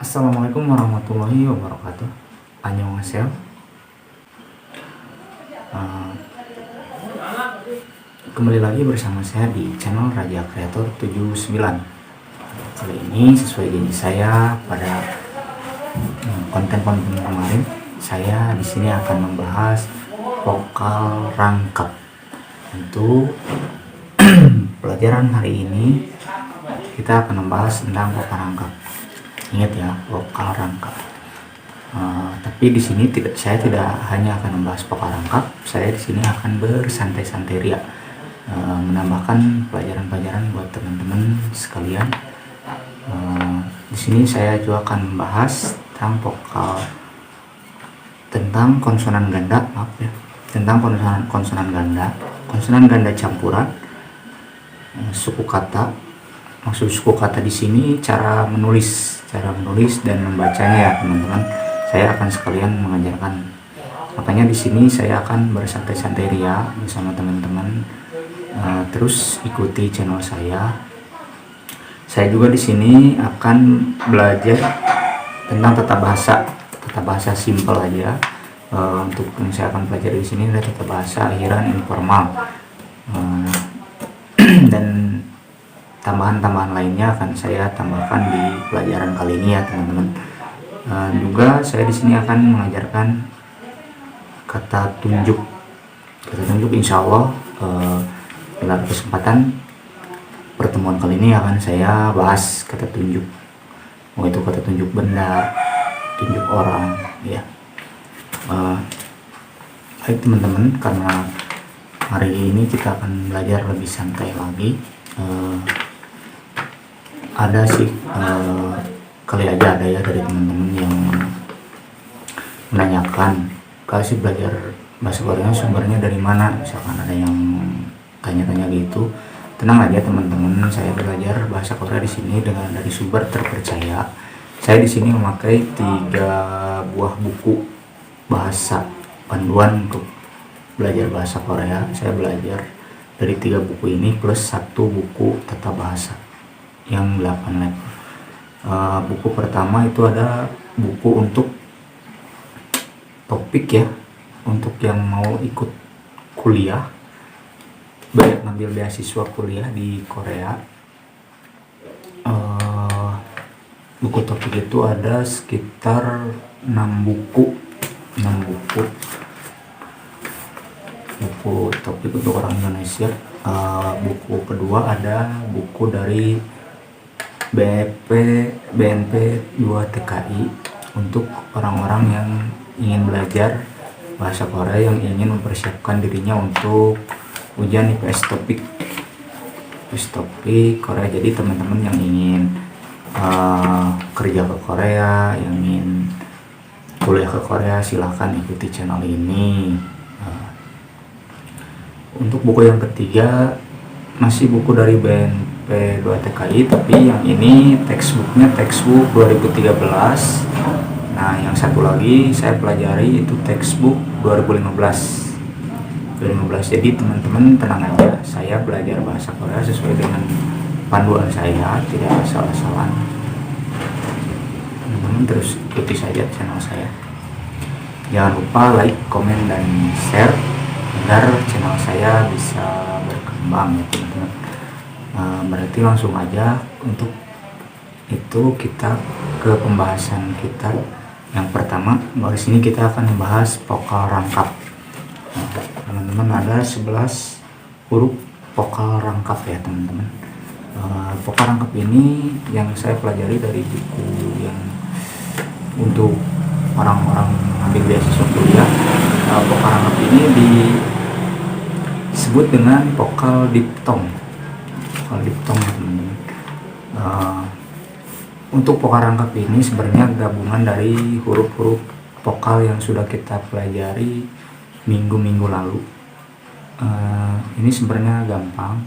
Assalamualaikum warahmatullahi wabarakatuh. Annyeonghaseyo. Uh, Kembali lagi bersama saya di channel Raja Kreator 79. Kali ini sesuai janji saya pada konten-konten kemarin, saya di sini akan membahas vokal rangkap. Untuk pelajaran hari ini kita akan membahas tentang vokal rangkap. Ingat ya, vokal rangkap. Tapi di sini saya tidak hanya akan membahas vokal rangkap. Saya di sini akan bersantai-santai ria, menambahkan pelajaran-pelajaran buat teman-teman sekalian. Di sini saya juga akan membahas tentang konsonan ganda, tentang konsonan ganda campuran, suku kata. Maksud suku kata di sini cara menulis dan membacanya ya teman-teman. Saya akan sekalian mengajarkan. Makanya di sini saya akan bersantai-santai ria bersama teman-teman. Terus ikuti channel saya. Saya juga di sini akan belajar tentang tata bahasa simpel aja. Untuk yang saya akan pelajari di sini adalah tata bahasa akhiran informal. Dan tambahan-tambahan lainnya akan saya tambahkan di pelajaran kali ini ya teman-teman. Juga saya di sini akan mengajarkan kata tunjuk. Insya Allah dalam kesempatan pertemuan kali ini akan saya bahas kata tunjuk. Mau itu kata tunjuk benda, tunjuk orang, ya. Baik teman-teman, karena hari ini kita akan belajar lebih santai lagi. Ada sih kali aja ada ya dari teman-teman yang menanyakan, kalau sih belajar bahasa Korea sumbernya dari mana, misalkan ada yang tanya-tanya gitu. Tenang aja teman-teman, saya belajar bahasa Korea di sini dari sumber terpercaya. Saya di sini memakai 3 buah buku bahasa panduan untuk belajar bahasa Korea. Saya belajar dari 3 buku ini plus 1 buku tata bahasa yang 8 level. Buku pertama itu ada buku untuk topik ya, untuk yang mau ikut kuliah, ngambil beasiswa kuliah di Korea. Buku topik itu ada sekitar 6 buku topik untuk orang Indonesia. Buku kedua ada buku dari BNP 2 TKI untuk orang-orang yang ingin belajar bahasa Korea, yang ingin mempersiapkan dirinya untuk ujian IPS topik Korea. Jadi teman-teman yang ingin kerja ke Korea, yang ingin kuliah ke Korea, silahkan ikuti channel ini. Untuk buku yang ketiga masih buku dari BNP 2 TKI, tapi yang ini textbook 2013. Nah, yang satu lagi saya pelajari itu textbook 2015. Jadi teman-teman tenang aja, saya belajar bahasa Korea sesuai dengan panduan saya, tidak salah-salah. Teman-teman terus ikuti saja channel saya. Jangan lupa like, komen, dan share agar channel saya bisa berkembang ya teman-teman. Berarti langsung aja untuk itu kita ke pembahasan kita. Yang pertama, di sini kita akan membahas vokal rangkap. Teman-teman, ada 11 huruf vokal rangkap ya teman-teman. Vokal rangkap ini yang saya pelajari dari buku yang untuk orang-orang ambil beasiswa kuliah. Vokal rangkap ini disebut dengan vokal diftong teman-teman. Untuk vokal rangkap ini sebenarnya gabungan dari huruf-huruf vokal yang sudah kita pelajari minggu-minggu lalu. Ini sebenarnya gampang,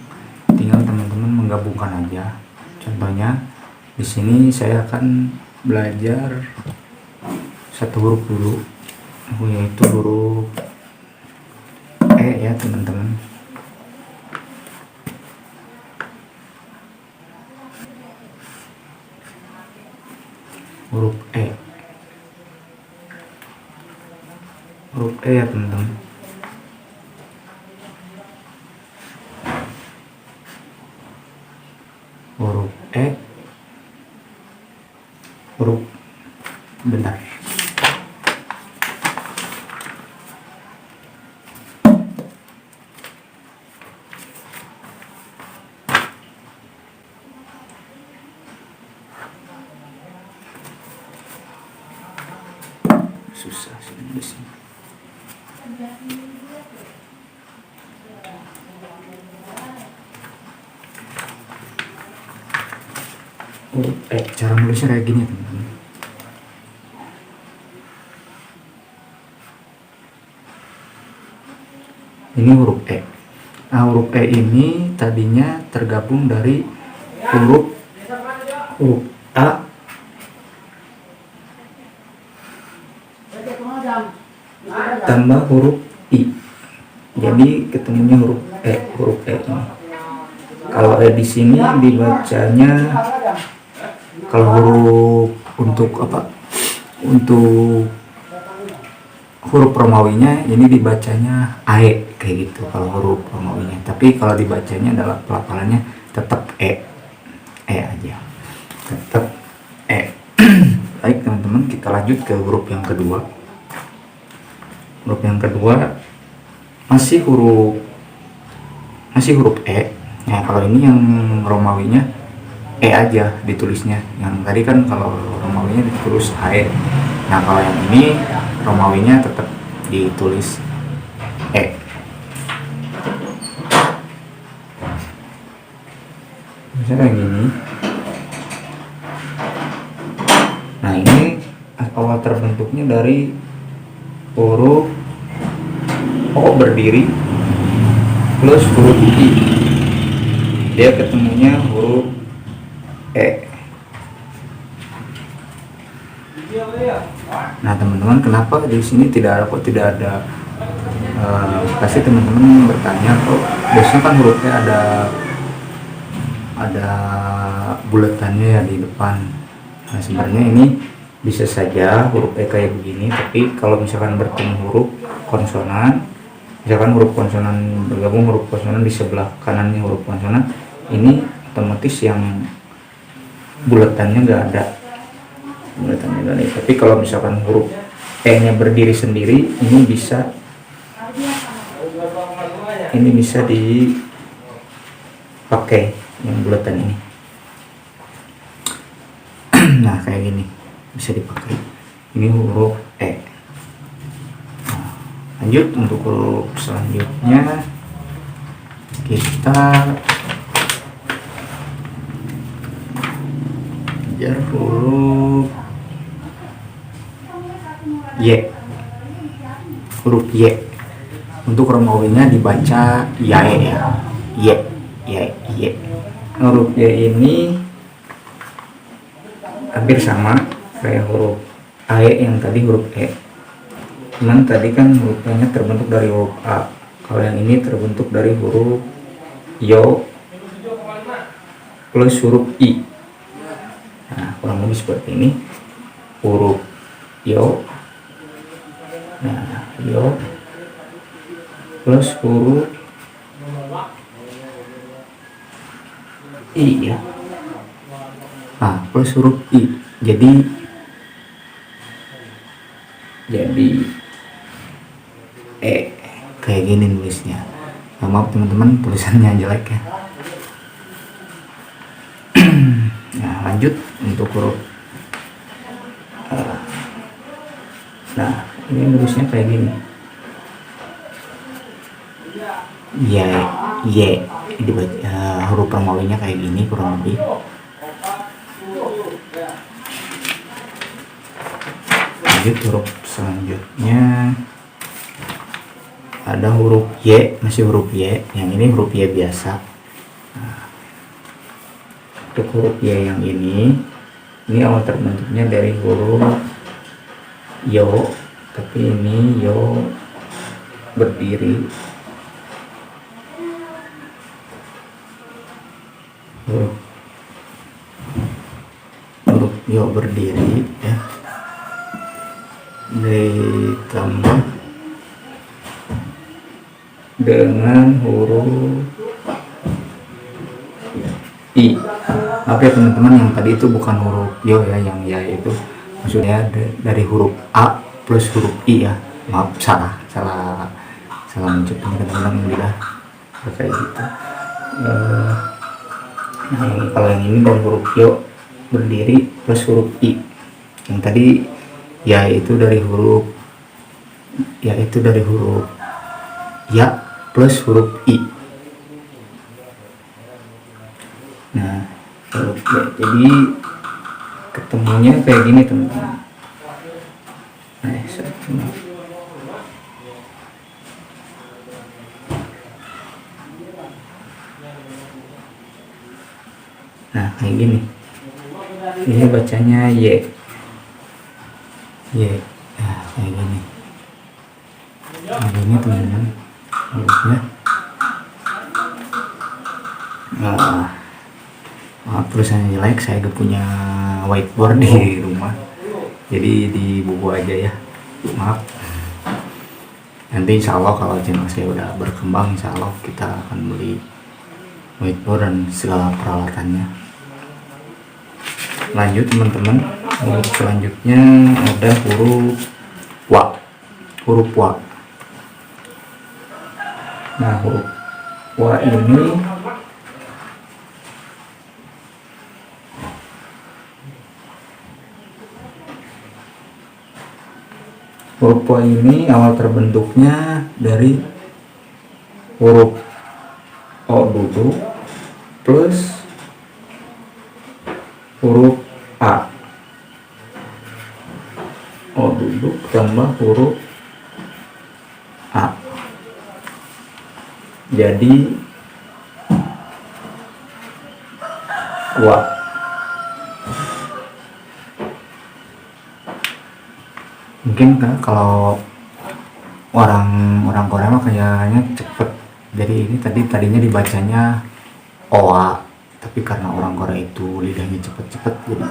tinggal teman-teman menggabungkan aja. Contohnya di sini saya akan belajar satu huruf dulu, yaitu huruf E ya teman-teman. huruf E. Huruf E ya teman-teman. Huruf E. Huruf bentar. Susah sih nulisnya. Cara nulisnya kayak gini teman-teman. Ini huruf E. Nah, huruf E ini tadinya tergabung dari huruf A tambah huruf I. Jadi ketemunya huruf E ini. Kalau E di sini dibacanya, kalau huruf untuk huruf Romawinya ini dibacanya AE kayak gitu kalau huruf Romawinya. Tapi kalau dibacanya adalah pelafalannya tetap E aja. Tetap E. Baik teman-teman, kita lanjut ke huruf yang kedua. Huruf yang kedua masih huruf E. Nah, kalau ini yang Romawinya E aja ditulisnya. Yang tadi kan kalau Romawinya ditulis AE. Nah, kalau yang ini Romawinya tetap ditulis E. Misalnya kayak gini. Nah, ini awal terbentuknya dari huruf O berdiri plus huruf I. Dia ketemunya huruf E. Nah teman-teman, kenapa di sini tidak ada pasti teman-teman bertanya, kok biasanya kan huruf E ada buletannya ya di depan. Nah sebenarnya ini bisa saja huruf E kayak begini, tapi kalau misalkan bertemu huruf konsonan, misalkan huruf konsonan bergabung huruf konsonan di sebelah kanannya huruf konsonan, ini otomatis yang buletannya nggak ada. Tapi kalau misalkan huruf E nya berdiri sendiri, ini bisa dipakai yang bulatan ini. Nah kayak gini bisa dipakai, ini huruf E. Nah, lanjut untuk huruf selanjutnya, kita belajar huruf Y. Huruf Y untuk Romawinya dibaca Yae ya. Y. Huruf Y ini hampir sama kayak huruf AE yang tadi huruf E. Cuman tadi kan huruf E nya terbentuk dari huruf A. Kalau yang ini terbentuk dari huruf Yo plus huruf I. Nah, kurang lebih seperti ini. Huruf Yo. Nah, Yo plus huruf I ya. Nah, plus huruf I. Jadi E kayak gini nulisnya. Nah, maaf teman-teman, tulisannya jelek ya. Nah, lanjut untuk huruf nah, ini nulisnya kayak gini. Y dibaca, huruf Romawinya kayak gini kurang lebih. Lanjut huruf selanjutnya ada huruf Y, masih huruf Y. Yang ini huruf Y biasa. Nah, untuk huruf Y yang ini awal terbentuknya dari huruf Yo, tapi ini Yo berdiri huruf yo berdiri ya, ditambah dengan huruf I. Oke teman-teman, yang tadi itu bukan huruf yo ya, yang ya itu maksudnya dari huruf A plus huruf I ya. Maaf, salah mencet ini teman-teman, udah kayak gitu. Nah, kalau yang ini dari huruf yo berdiri plus huruf I. Yang tadi ya itu dari huruf ya plus huruf I. Nah, huruf ya, jadi ketemunya kayak gini teman-teman. Nah, kayak gini. Ini bacanya Y. Nah, kayak gini. Nah, ini teman-teman. Hurufnya. Maaf tulisannya jelek, saya gak punya whiteboard di rumah. Jadi di buku aja ya. Maaf. Nanti insya Allah kalau channel saya udah berkembang, insya Allah kita akan beli whiteboard dan segala peralatannya. Lanjut teman-teman, huruf selanjutnya ada huruf wa. Nah, huruf wa ini awal terbentuknya dari huruf O duduk plus huruf A. O duduk tambah huruf A. Jadi wa. Mungkin kan kalau orang Korea mah kayaknya cepet. Jadi ini tadinya dibacanya oa, tapi karena orang Korea itu lidahnya cepet jadi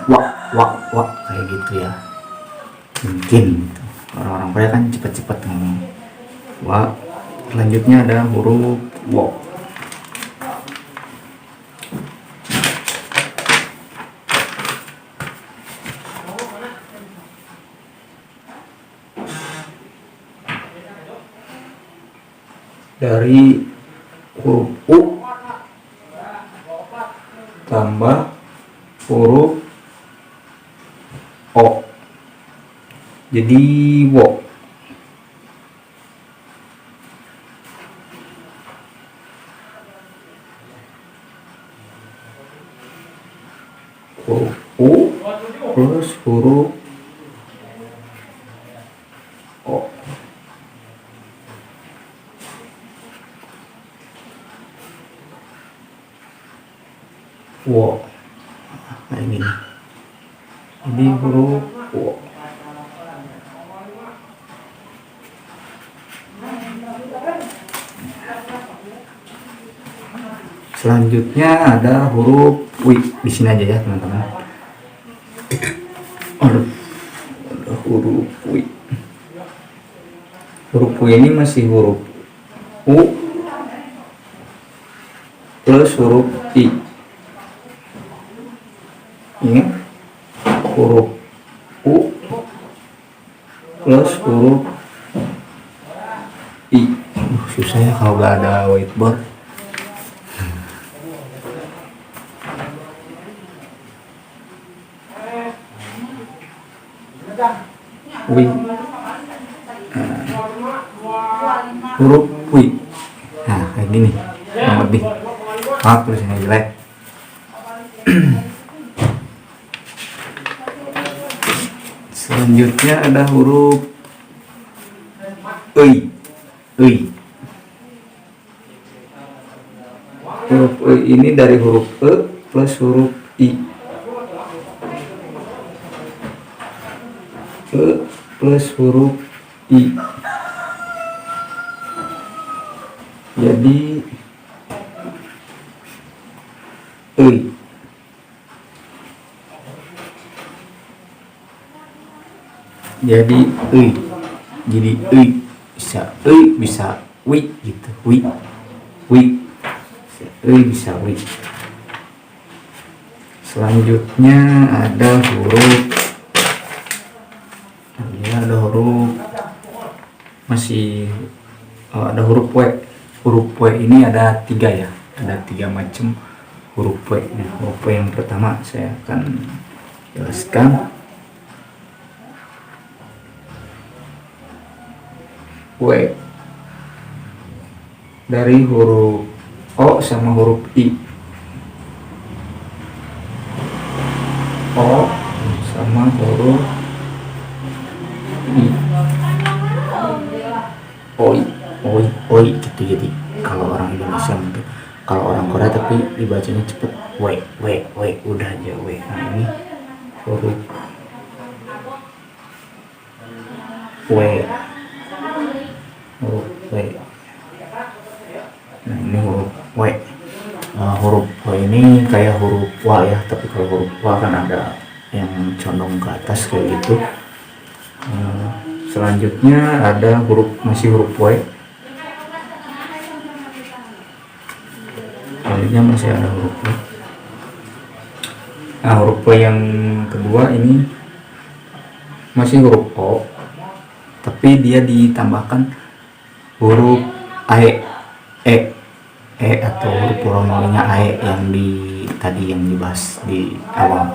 wa kayak gitu ya. Mungkin gitu. Orang-orang Korea kan cepet ngomong wa. Selanjutnya ada huruf wo. Dari huruf U tambah huruf O, jadi wo. Huruf U plus huruf O. Wo, kayak gini. Jadi huruf wo. Selanjutnya ada huruf wi. Di sini aja ya teman-teman. Ada huruf wi. Huruf wi ini masih huruf U plus huruf I. Ini huruf U plus huruf I. Susah ya kalau gak ada whiteboard. Wi. Huruf wi. Nah, kayak gini kurang lebih. Maaf tulisannya jelek. Selanjutnya ada huruf ei. Huruf e ini dari huruf e plus huruf i. E plus huruf i. Jadi ei. jadi ui, jadi ui, bisa ui, bisa wi gitu, wi, ui bisa wi. Selanjutnya ada huruf, ini ada huruf masih ada huruf W. Huruf W ini ada 3 ya, ada 3 macam huruf W. Nah, huruf W yang pertama saya akan jelaskan. W dari huruf O sama huruf I. O sama huruf I. Oi gitu. Jadi kalau orang Indonesia mungkin, kalau orang Korea tapi dibacanya cepet W udah aja W. Nah ini huruf W, huruf W. Nah ini huruf W. Huruf W ini kayak huruf W ya, tapi kalau huruf W kan ada yang condong ke atas kayak gitu. Selanjutnya ada masih huruf W. Selanjutnya masih ada huruf W. Nah huruf W yang kedua ini masih huruf O, tapi dia ditambahkan huruf E atau huruf pronominnya AE yang tadi yang dibahas di awal.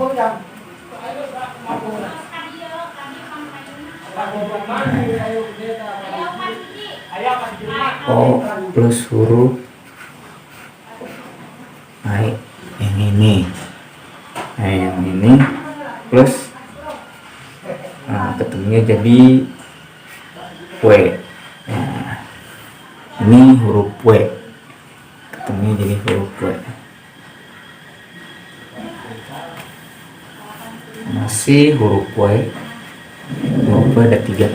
O plus huruf AE yang ini, plus ketemunya jadi W. Nah, ini huruf W, ketemunya jadi huruf W. Masih huruf W. Huruf W ada 3.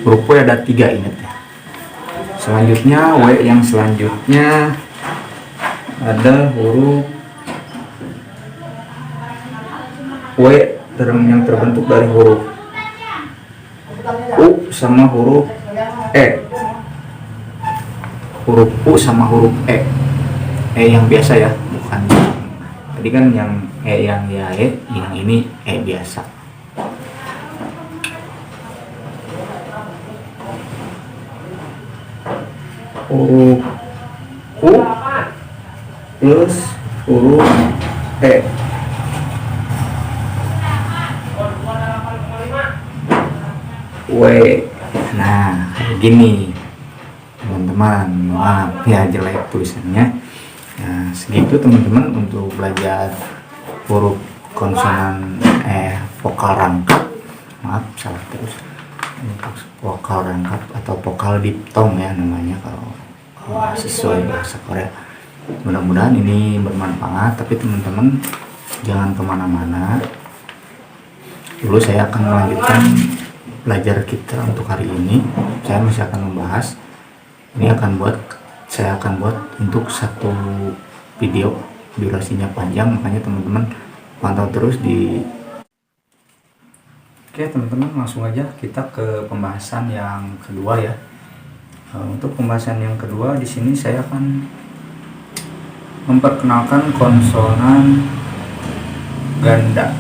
Huruf W ada 3, ingat ya. Selanjutnya W yang selanjutnya ada huruf W yang terbentuk dari huruf U sama huruf E. Huruf U sama huruf E. Yang biasa ya, bukan tadi kan yang yang yae, yang ini biasa. Huruf U plus huruf E. W. Nah kayak gini teman-teman, maaf ya jelek tulisannya. Nah segitu teman-teman untuk belajar huruf konsonan vokal rangkap. Maaf salah terus, vokal rangkap atau vokal diphthong ya namanya kalau sesuai bahasa Korea. Mudah-mudahan ini bermanfaat, tapi teman-teman jangan kemana-mana dulu. Saya akan melanjutkan belajar kita untuk hari ini. Saya masih akan membahas ini, saya akan buat untuk satu video, durasinya panjang, makanya teman-teman pantau terus di. Oke teman-teman, langsung aja kita ke pembahasan yang kedua ya. Untuk pembahasan yang kedua di sini saya akan memperkenalkan konsonan ganda.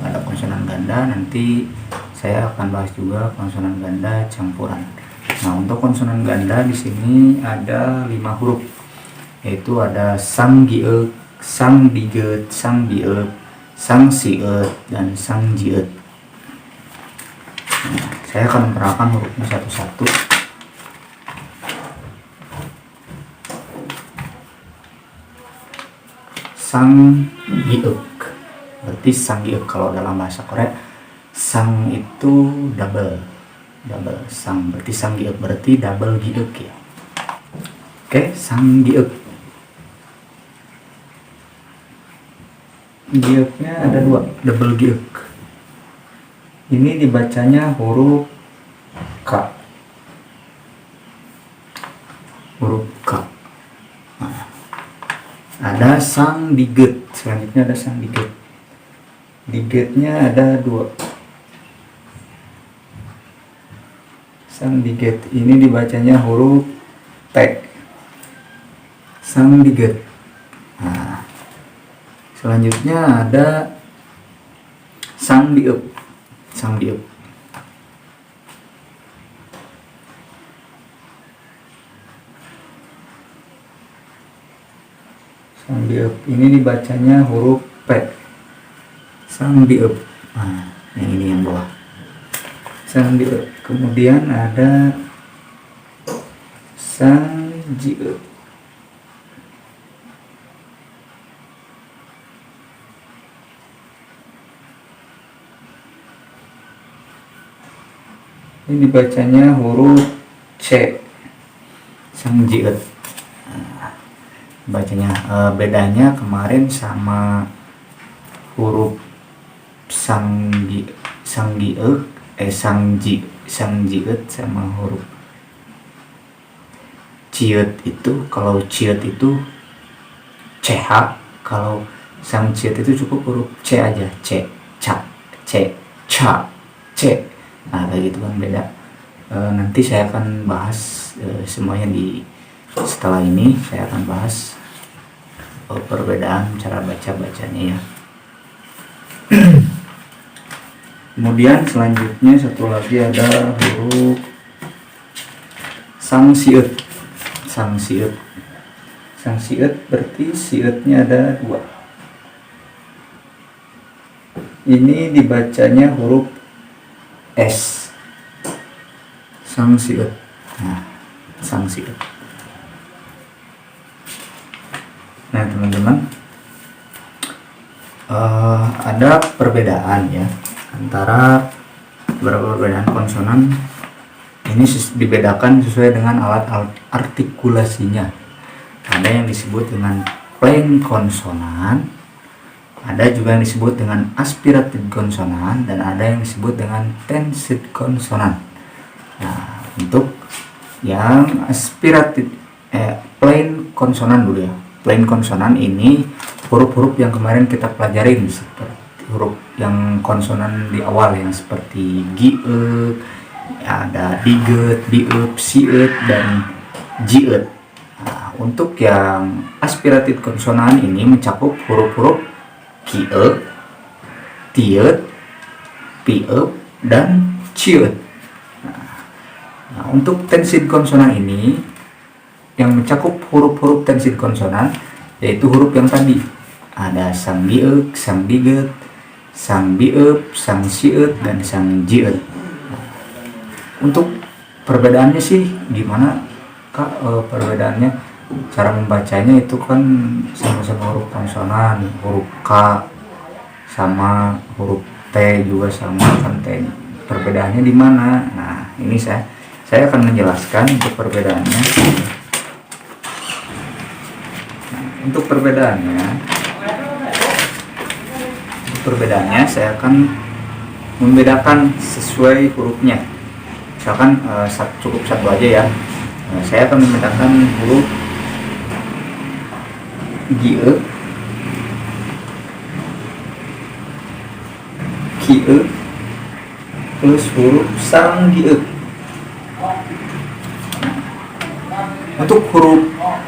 Ada konsonan ganda, nanti saya akan bahas juga konsonan ganda campuran. Nah untuk konsonan ganda di sini ada 5 huruf, yaitu ada sang gieu, sang bigeut, sang bieup, sang siut, dan sang jiut. Nah, saya akan menerangkan hurufnya satu-satu. Sang giuk, berarti sang giuk kalau dalam bahasa Korea. Sang itu double sang, berarti sang giuk berarti double giuk ya. Oke, sang giuk. Giuknya ada 2, double giuk. Ini dibacanya huruf K. Huruf K. Nah, ada sang diget. Selanjutnya ada sang diget. Digetnya ada 2. Sangdiget ini dibacanya huruf T. Sangdiget. Nah, selanjutnya ada Sangdieup. Sangdieup. Sangdieup ini dibacanya huruf P. Sangdieup. Nah, yang ini yang bawah. Sangdieup. Kemudian ada Sangjieup. Ini dibacanya huruf C. Sangjieup. Nah, bacanya bedanya kemarin sama huruf sangjieup sangjieup sama huruf ciut itu. Kalau ciut itu CH, kalau sangjieup itu cukup huruf C aja, C, ca, C, ca, C. Nah kayak gitu kan beda. Nanti saya akan bahas semuanya setelah ini saya akan bahas perbedaan cara bacanya ya. Kemudian selanjutnya satu lagi ada huruf Sangsiut. Sangsiut. Sangsiut berarti siutnya ada 2. Ini dibacanya huruf S. Sangsiut. Nah, Sangsiut. Nah teman-teman, ada perbedaan ya antara beberapa perbedaan konsonan. Ini dibedakan sesuai dengan alat artikulasinya. Ada yang disebut dengan plain konsonan, ada juga yang disebut dengan aspirated konsonan, dan ada yang disebut dengan tensed konsonan. Nah untuk yang aspirated plain konsonan dulu ya. Plain konsonan ini huruf-huruf yang kemarin kita pelajarin, seperti huruf yang konsonan di awal yang seperti GE, ada diget, dieup, sieup, dan jieup. Nah, untuk yang aspirated konsonan ini mencakup huruf-huruf kieup, tieup, pieup, dan cieup. Nah, untuk tensed konsonan ini yang mencakup huruf-huruf tensed konsonan yaitu huruf yang tadi ada sangdieup, sangdiget, sangbieup, sangsieup, dan sangjieup. Untuk perbedaannya sih gimana Kak? Perbedaannya cara membacanya itu kan sama-sama huruf konsonan, huruf K sama huruf T juga sama kan T. Perbedaannya di mana? Nah ini saya akan menjelaskan untuk perbedaannya. Untuk perbedaannya saya akan membedakan sesuai hurufnya. Misalkan cukup satu aja ya. Saya akan membedakan huruf GE, KIE plus huruf SANGIE. Untuk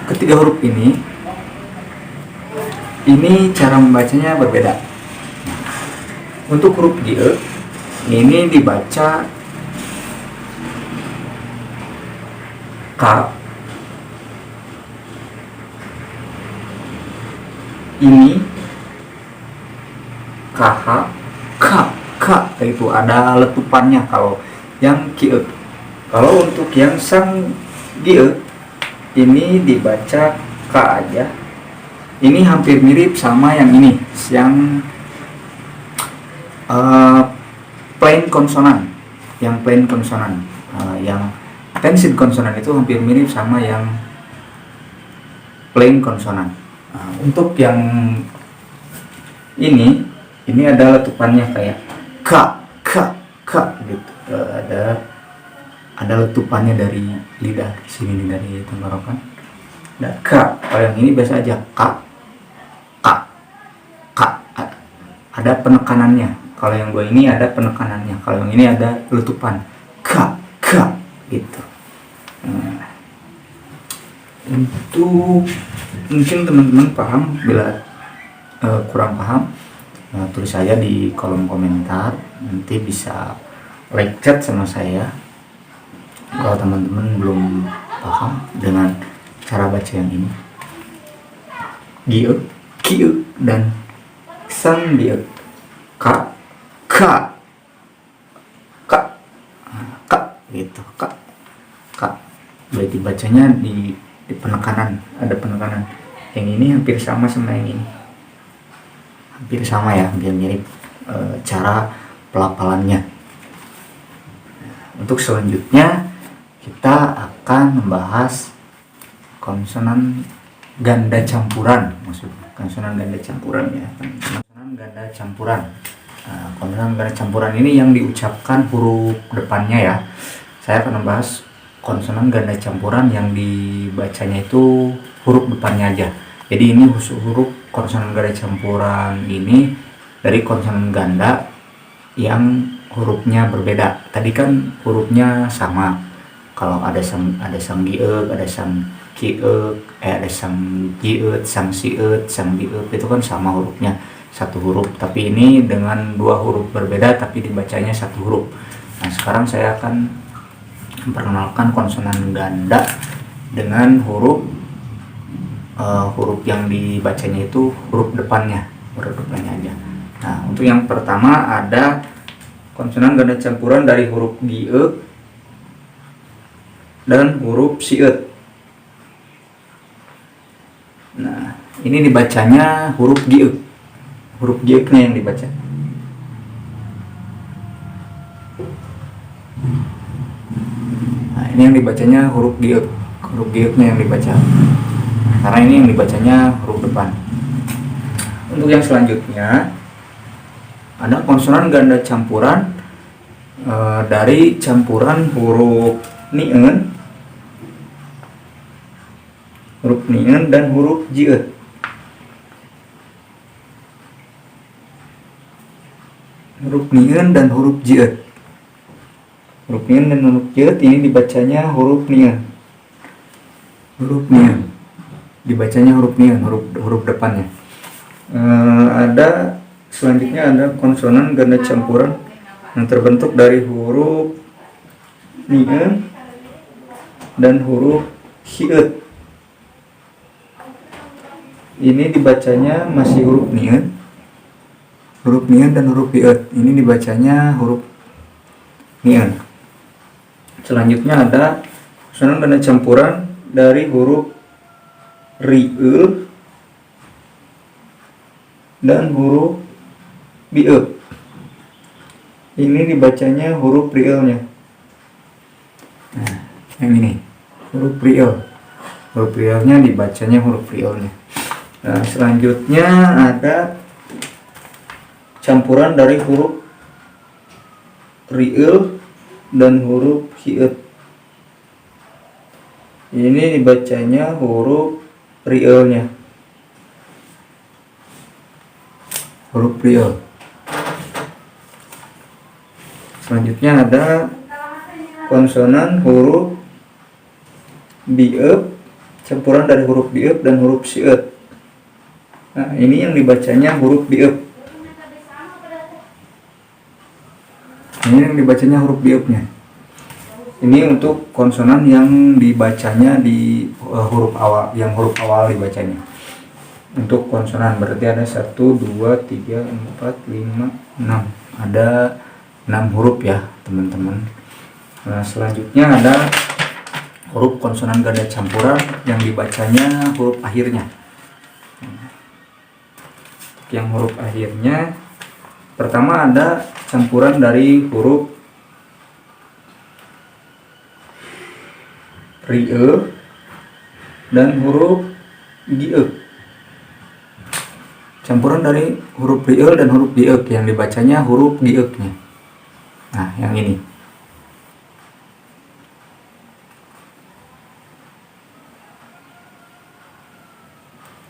ketiga huruf ini cara membacanya berbeda. Untuk huruf GE ini dibaca K, ini KH, K itu ada letupannya kalau yang KIE. Kalau untuk yang SANGIE ini dibaca K aja. Ini hampir mirip sama yang ini, yang plain konsonan. Yang plain konsonan, yang tensed konsonan itu hampir mirip sama yang plain konsonan. Untuk yang ini ada letupannya kayak K gitu. Ada letupannya dari lidah sini nih, dari tenggorokan. Ada K. Kalau yang ini biasa aja K. Ada penekanannya. Kalau yang dua ini ada penekanannya. Kalau yang ini ada letupan K. gitu. Nah, untuk mungkin teman-teman paham, bila kurang paham tulis saya di kolom komentar, nanti bisa like chat sama saya kalau teman-teman belum paham dengan cara baca yang ini. Gieu, kieu, dan sang dia ka ka gitu, ka. Berarti bacanya di penekanan, ada penekanan. Yang ini hampir sama yang ini, hampir sama ya, hampir mirip cara pelafalannya. Untuk selanjutnya kita akan membahas konsonan ganda campuran, maksudnya konsonan ganda campuran ya, konsonan ganda campuran. Konsonan ganda campuran ini yang diucapkan huruf depannya ya. Saya akan membahas konsonan ganda campuran yang dibacanya itu huruf depannya aja. Jadi ini huruf konsonan ganda campuran ini dari konsonan ganda yang hurufnya berbeda. Tadi kan hurufnya sama. Kalau ada sang gieu, ada sang kieu, ada sang gieu, sang sieu, sang dieu, itu kan sama hurufnya, satu huruf. Tapi ini dengan dua huruf berbeda tapi dibacanya satu huruf. Nah, sekarang saya akan memperkenalkan konsonan ganda dengan huruf yang dibacanya itu huruf depannya aja. Nah, untuk yang pertama ada konsonan ganda campuran dari huruf gieu dan huruf sieu. Nah, ini dibacanya huruf gieu. Huruf gieu-nya yang dibaca. Nah, ini yang dibacanya huruf gieu. Huruf gieu-nya yang dibaca. Karena ini yang dibacanya huruf depan. Untuk yang selanjutnya ada konsonan ganda campuran dari campuran huruf nieun, dan huruf jieu. Huruf nieun dan huruf jieu. Huruf nieun dan huruf jieu ini dibacanya huruf nieun. Huruf nieun dibacanya huruf nieun, huruf depannya. Ada selanjutnya ada konsonan ganda campuran yang terbentuk dari huruf nieun dan huruf hieu. Ini dibacanya masih huruf nieun dan huruf hieu. Ini dibacanya huruf nieun. Selanjutnya ada konsonan ganda campuran dari huruf rieu dan huruf bieu. Ini dibacanya huruf rieu-nya. Nah, yang ini huruf rieu. Huruf rieu-nya dibacanya huruf rieu-nya. Nah, selanjutnya ada campuran dari huruf rieu dan huruf hieu. Ini dibacanya huruf rieu-nya. Huruf rieu. Selanjutnya ada konsonan huruf bieu, campuran dari huruf bieu dan huruf sieu. Nah, ini yang dibacanya huruf bieu. Ini yang dibacanya huruf bieu-nya. Ini untuk konsonan yang dibacanya di huruf awal, yang huruf awal dibacanya. Untuk konsonan berarti ada 1, 2, 3, 4, 5, 6. Ada 6 huruf ya teman-teman. Nah, selanjutnya ada huruf konsonan ganda campuran yang dibacanya huruf akhirnya. Yang huruf akhirnya pertama ada campuran dari huruf rieu dan huruf gieu. Campuran dari huruf rieu dan huruf gieu yang dibacanya huruf gieu-nya. Nah, yang ini.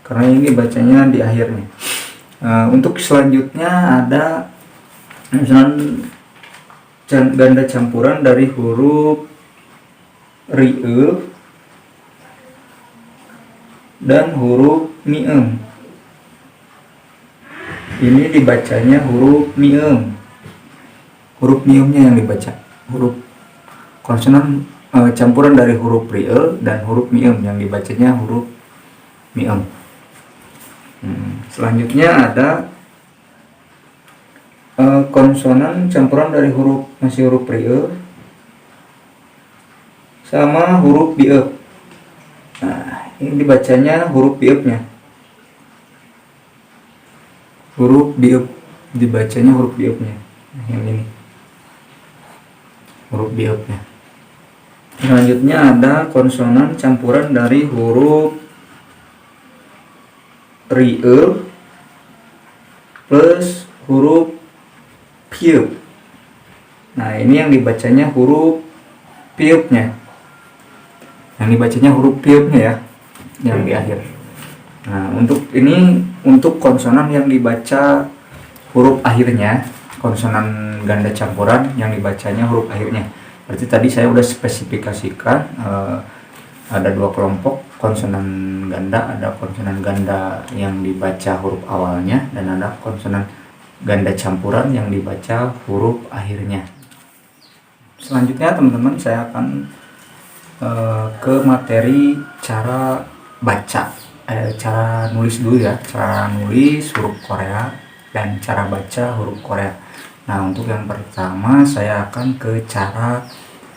Karena ini bacanya di akhirnya. Untuk selanjutnya ada misalnya ganda campuran dari huruf rieu dan huruf miem. Ini dibacanya huruf miem. Huruf miemnya yang dibaca. Huruf konsonan campuran dari huruf rieu dan huruf miem, yang dibacanya huruf miem. Selanjutnya ada konsonan campuran dari masih huruf rieu sama huruf biep. Nah, ini dibacanya huruf biepnya. Huruf biep dibacanya huruf biepnya. Nah, yang ini huruf biepnya. Selanjutnya ada konsonan campuran dari huruf rieu plus huruf piep. Nah, ini yang dibacanya huruf piepnya. Yang dibacanya huruf piepnya ya, yang di akhir. Nah, untuk konsonan yang dibaca huruf akhirnya, konsonan ganda campuran yang dibacanya huruf akhirnya. Berarti tadi saya udah spesifikasikan ada dua kelompok konsonan ganda, ada konsonan ganda yang dibaca huruf awalnya dan ada konsonan ganda campuran yang dibaca huruf akhirnya. Selanjutnya teman-teman, saya akan ke materi cara baca, cara nulis dulu ya, cara nulis huruf Korea dan cara baca huruf Korea. Nah, untuk yang pertama saya akan ke cara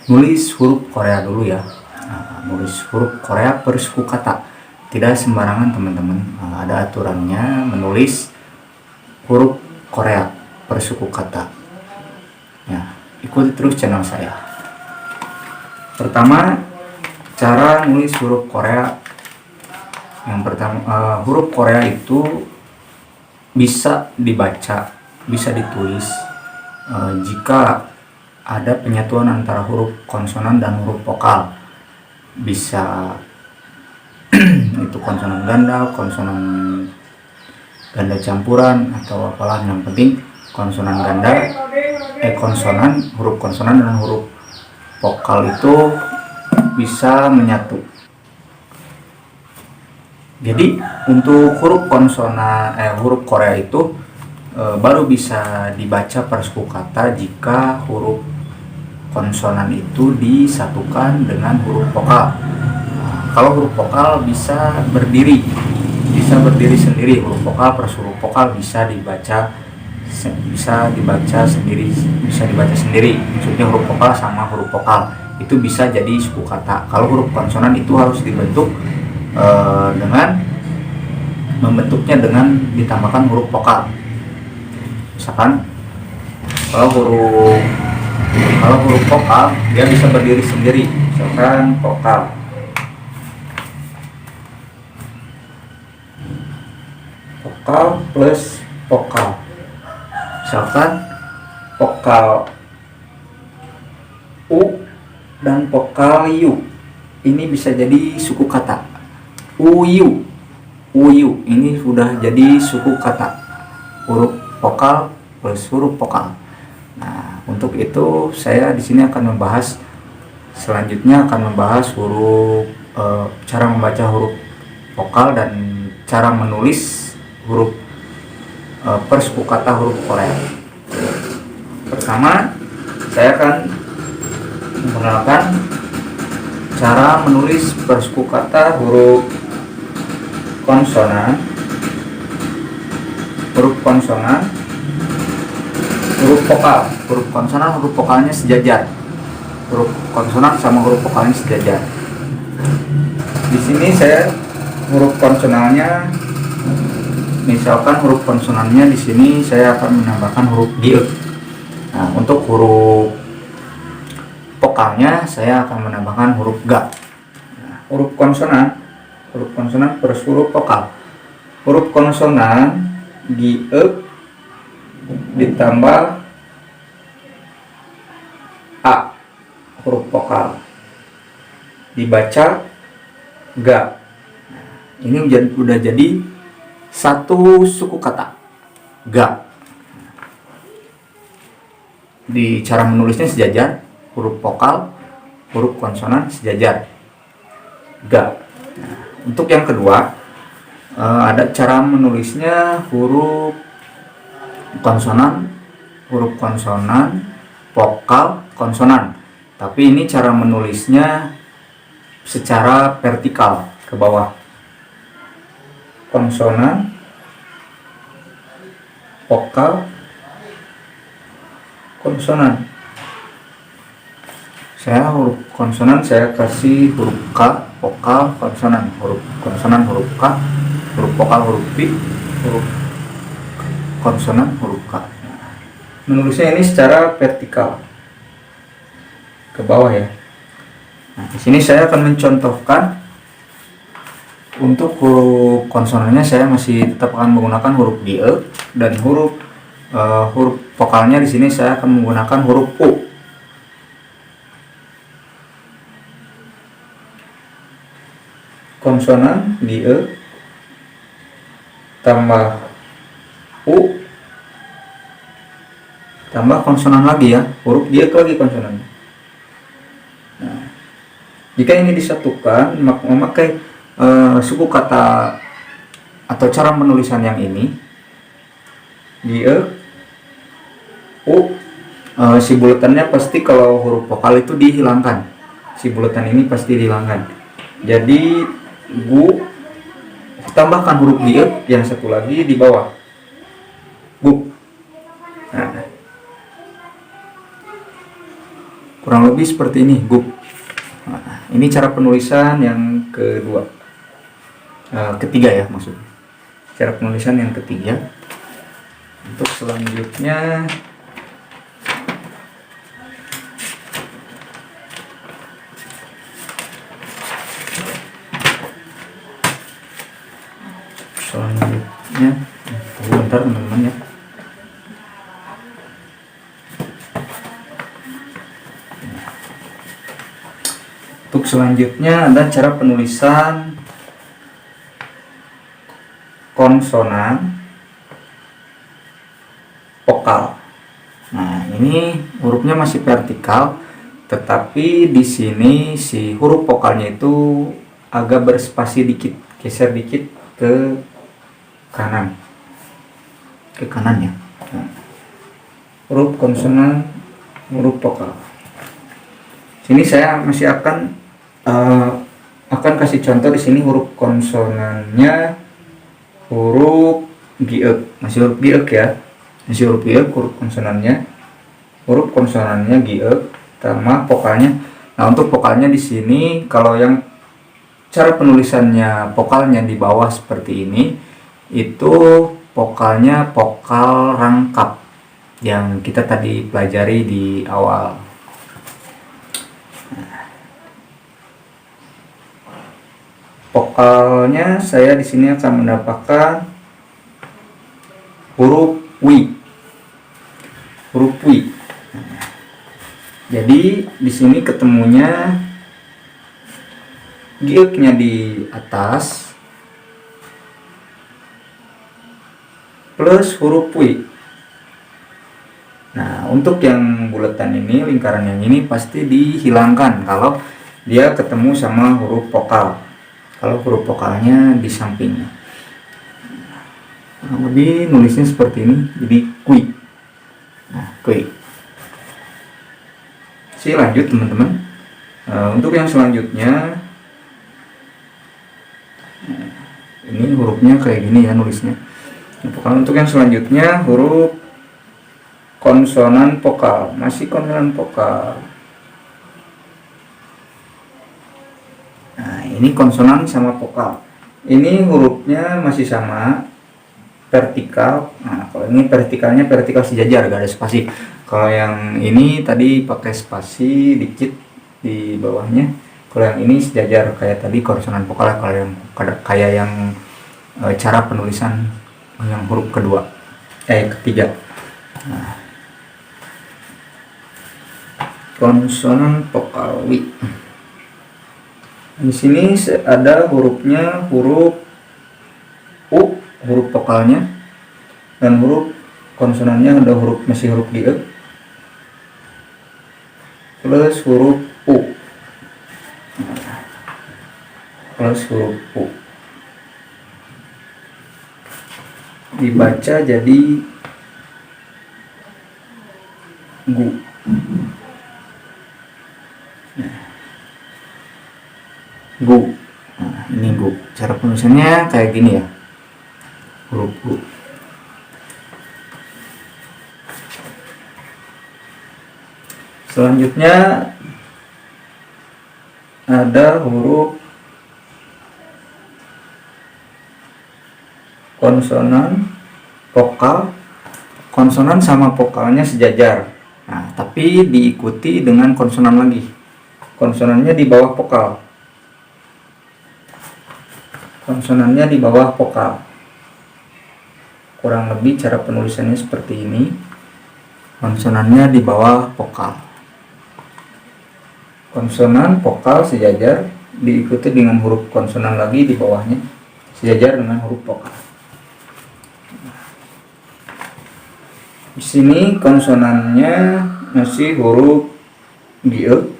nulis huruf Korea dulu ya. Nah, nulis huruf Korea per suku kata, tidak sembarangan teman-teman. Ada aturannya menulis huruf Korea per suku kata ya. Ikuti terus channel saya. Pertama, cara nulis huruf Korea. Yang pertama, huruf Korea itu bisa dibaca, bisa ditulis jika ada penyatuan antara huruf konsonan dan huruf vokal. Bisa itu konsonan ganda, konsonan ganda campuran atau apalah, yang penting konsonan ganda, huruf konsonan dan huruf vokal itu bisa menyatu. Jadi untuk huruf huruf Korea itu baru bisa dibaca per suku kata jika huruf konsonan itu disatukan dengan huruf vokal. Kalau huruf vokal bisa berdiri sendiri, huruf vokal per huruf vokal bisa dibaca sendiri. Maksudnya huruf vokal sama huruf vokal itu bisa jadi suku kata. Kalau huruf konsonan itu harus dibentuk dengan ditambahkan huruf vokal. Misalkan kalau huruf vokal dia bisa berdiri sendiri, misalkan vokal plus vokal, misalkan vokal U dan vokal U, ini bisa jadi suku kata. Uyu ini sudah jadi suku kata, huruf vokal plus huruf vokal. Nah, untuk itu saya di sini akan membahas huruf cara membaca huruf vokal dan cara menulis huruf per suku kata huruf Korea. Pertama, saya akan memperkenalkan cara menulis per suku kata huruf konsonan, huruf vokal. Huruf konsonan, huruf vokalnya sejajar. Huruf konsonan sama huruf vokalnya sejajar. Di sini saya huruf konsonannya, misalkan huruf konsonannya di sini saya akan menambahkan huruf G. Nah, untuk huruf vokalnya saya akan menambahkan huruf G. Nah, huruf konsonan per huruf vokal. Huruf konsonan G ditambah A, huruf vokal, dibaca G. Ini udah jadi satu suku kata, G. Di cara menulisnya sejajar, huruf vokal huruf konsonan sejajar ga. Nah, untuk yang kedua ada cara menulisnya huruf konsonan, vokal, konsonan. Tapi ini cara menulisnya secara vertikal ke bawah. Konsonan, vokal, konsonan. Saya huruf konsonan saya kasih huruf K, vokal, konsonan, huruf konsonan huruf K, huruf vokal huruf V, huruf konsonan huruf K. Menulisnya ini secara vertikal ke bawah ya. Nah, di sini saya akan mencontohkan untuk huruf konsonannya saya masih tetap akan menggunakan huruf G, E, dan huruf vokalnya di sini saya akan menggunakan huruf U. Konsonan G, E tambah U tambah konsonan lagi ya, huruf G lagi konsonannya. Nah, jika ini disatukan memakai suku kata atau cara penulisan yang ini G, E, U, si buletannya pasti kalau huruf vokal itu dihilangkan, si buletan ini pasti dihilangkan. Jadi gu tambahkan huruf G, yang satu lagi di bawah gu. Nah, kurang lebih seperti ini gu. Nah, ini cara penulisan yang ketiga ya, maksudnya cara penulisan yang ketiga. Untuk selanjutnya bentar teman-teman ya. Untuk selanjutnya ada cara penulisan konsonan, vokal. Nah, ini hurufnya masih vertikal, tetapi di sini si huruf vokalnya itu agak berspasi dikit, geser dikit ke kanan, ya. Nah, huruf konsonan, huruf vokal. Sini saya masih akan kasih contoh di sini huruf konsonannya huruf G, E, masih huruf G, E ya, masih huruf G, E, huruf konsonannya G, E, sama vokalnya. Nah, untuk vokalnya di sini kalau yang cara penulisannya vokalnya di bawah seperti ini, itu vokalnya vokal rangkap yang kita tadi pelajari di awal. Vokalnya saya di sini akan mendapatkan huruf W. Huruf W. Jadi di sini ketemunya G-nya di atas plus huruf W. Nah, untuk yang buletan ini, lingkaran yang ini pasti dihilangkan kalau dia ketemu sama huruf vokal. Kalau huruf vokalnya di sampingnya. Nah, lebih nulisnya seperti ini, jadi kui. Nah, kui. Lanjut teman-teman. Untuk yang selanjutnya, ini hurufnya kayak gini ya nulisnya. Kalau untuk yang selanjutnya huruf konsonan vokal, masih konsonan vokal. Nah, ini konsonan sama vokal. Ini hurufnya masih sama, vertikal. Nah, kalau ini vertikalnya vertikal sejajar, gak ada spasi. Kalau yang ini tadi pakai spasi dikit di bawahnya. Kalau yang ini sejajar kayak tadi konsonan vokal. Kalau yang kayak yang cara penulisan yang huruf ketiga. Nah, konsonan vokal W. Di sini ada hurufnya huruf U, huruf vokalnya, dan huruf konsonannya ada masih huruf G, plus huruf U. plus huruf U. Dibaca jadi gu. Gu. Nah, ini gu. Cara penulisannya kayak gini ya. Huruf U. Selanjutnya ada huruf konsonan, vokal. Konsonan sama vokalnya sejajar. Nah, tapi diikuti dengan konsonan lagi. Konsonannya di bawah vokal. Konsonannya di bawah vokal. Kurang lebih cara penulisannya seperti ini. Konsonannya di bawah vokal. Konsonan, vokal sejajar, diikuti dengan huruf konsonan lagi di bawahnya, sejajar dengan huruf vokal. Di sini konsonannya masih huruf GE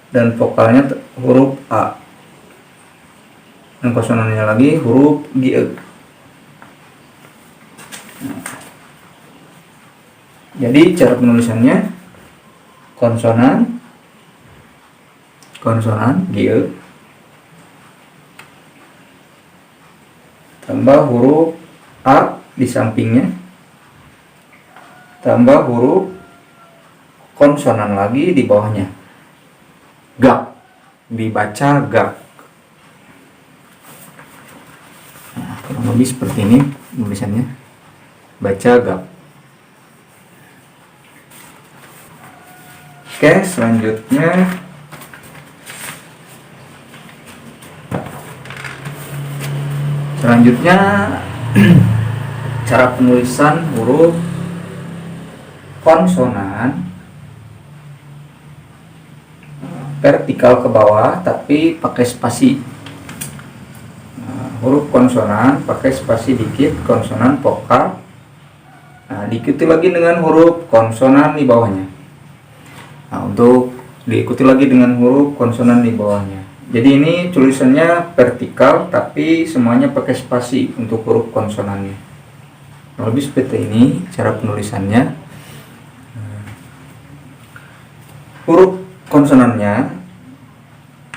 dan vokalnya huruf A. Dan konsonannya lagi huruf GE. Jadi cara penulisannya konsonan GE tambah huruf A di sampingnya tambah huruf konsonan lagi di bawahnya. Gak, dibaca gak. Nah, kurang lebih seperti ini tulisannya. Baca gak. Oke, selanjutnya cara penulisan huruf konsonan vertikal ke bawah tapi pakai spasi. Huruf konsonan pakai spasi dikit, konsonan vokal. Nah, diikuti lagi dengan huruf konsonan di bawahnya. Nah, untuk diikuti lagi dengan huruf konsonan di bawahnya. Jadi ini tulisannya vertikal tapi semuanya pakai spasi untuk huruf konsonannya. Lebih seperti ini cara penulisannya. Huruf konsonannya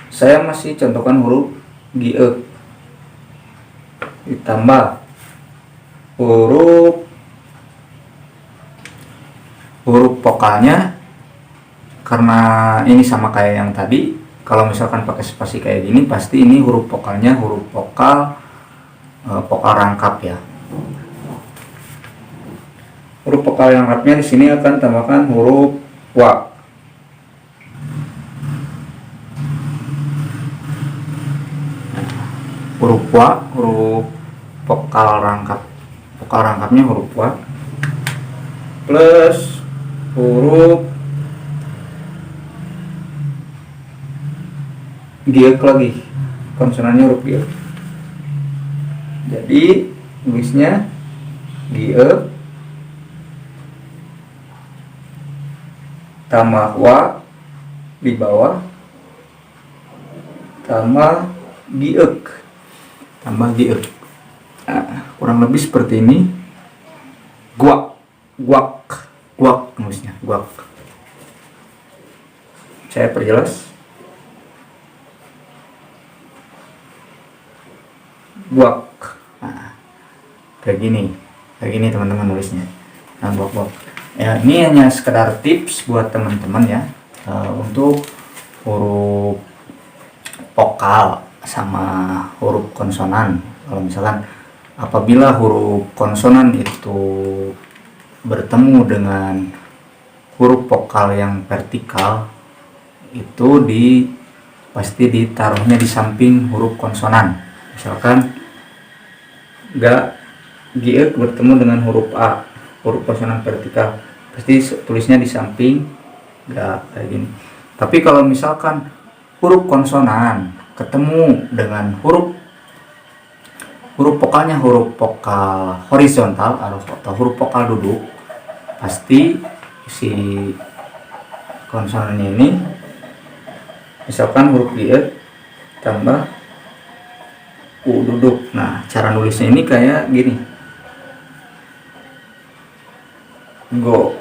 saya masih contohkan huruf GE ditambah huruf vokalnya. Karena ini sama kayak yang tadi, kalau misalkan pakai spasi kayak gini pasti ini huruf vokalnya huruf vokal rangkap ya. Huruf vokal rangkapnya di sini akan tambahkan huruf wa. Huruf wa, huruf vokal rangkap. Vokal rangkapnya huruf wa plus huruf GE lagi, konsonannya huruf GE. Jadi tulisnya GE tambah wa di bawah tambah GE. Nah, kurang lebih seperti ini. Guak tulisnya guak. Saya perjelas. Guak. Nah, kayak gini teman-teman nulisnya. Nah, guak. Ya, ini hanya sekedar tips buat teman-teman ya, untuk huruf vokal sama huruf konsonan. Kalau misalkan apabila huruf konsonan itu bertemu dengan huruf vokal yang vertikal, itu pasti ditaruhnya di samping huruf konsonan. Misalkan GE bertemu dengan huruf A, huruf konsonan vertikal, pasti tulisnya di samping kayak gini. Tapi kalau misalkan huruf konsonan ketemu dengan huruf vokalnya huruf vokal horizontal atau huruf vokal duduk, pasti si konsonannya ini Misalkan huruf dia tambah u duduk. Nah, cara nulisnya ini kayak gini. Go.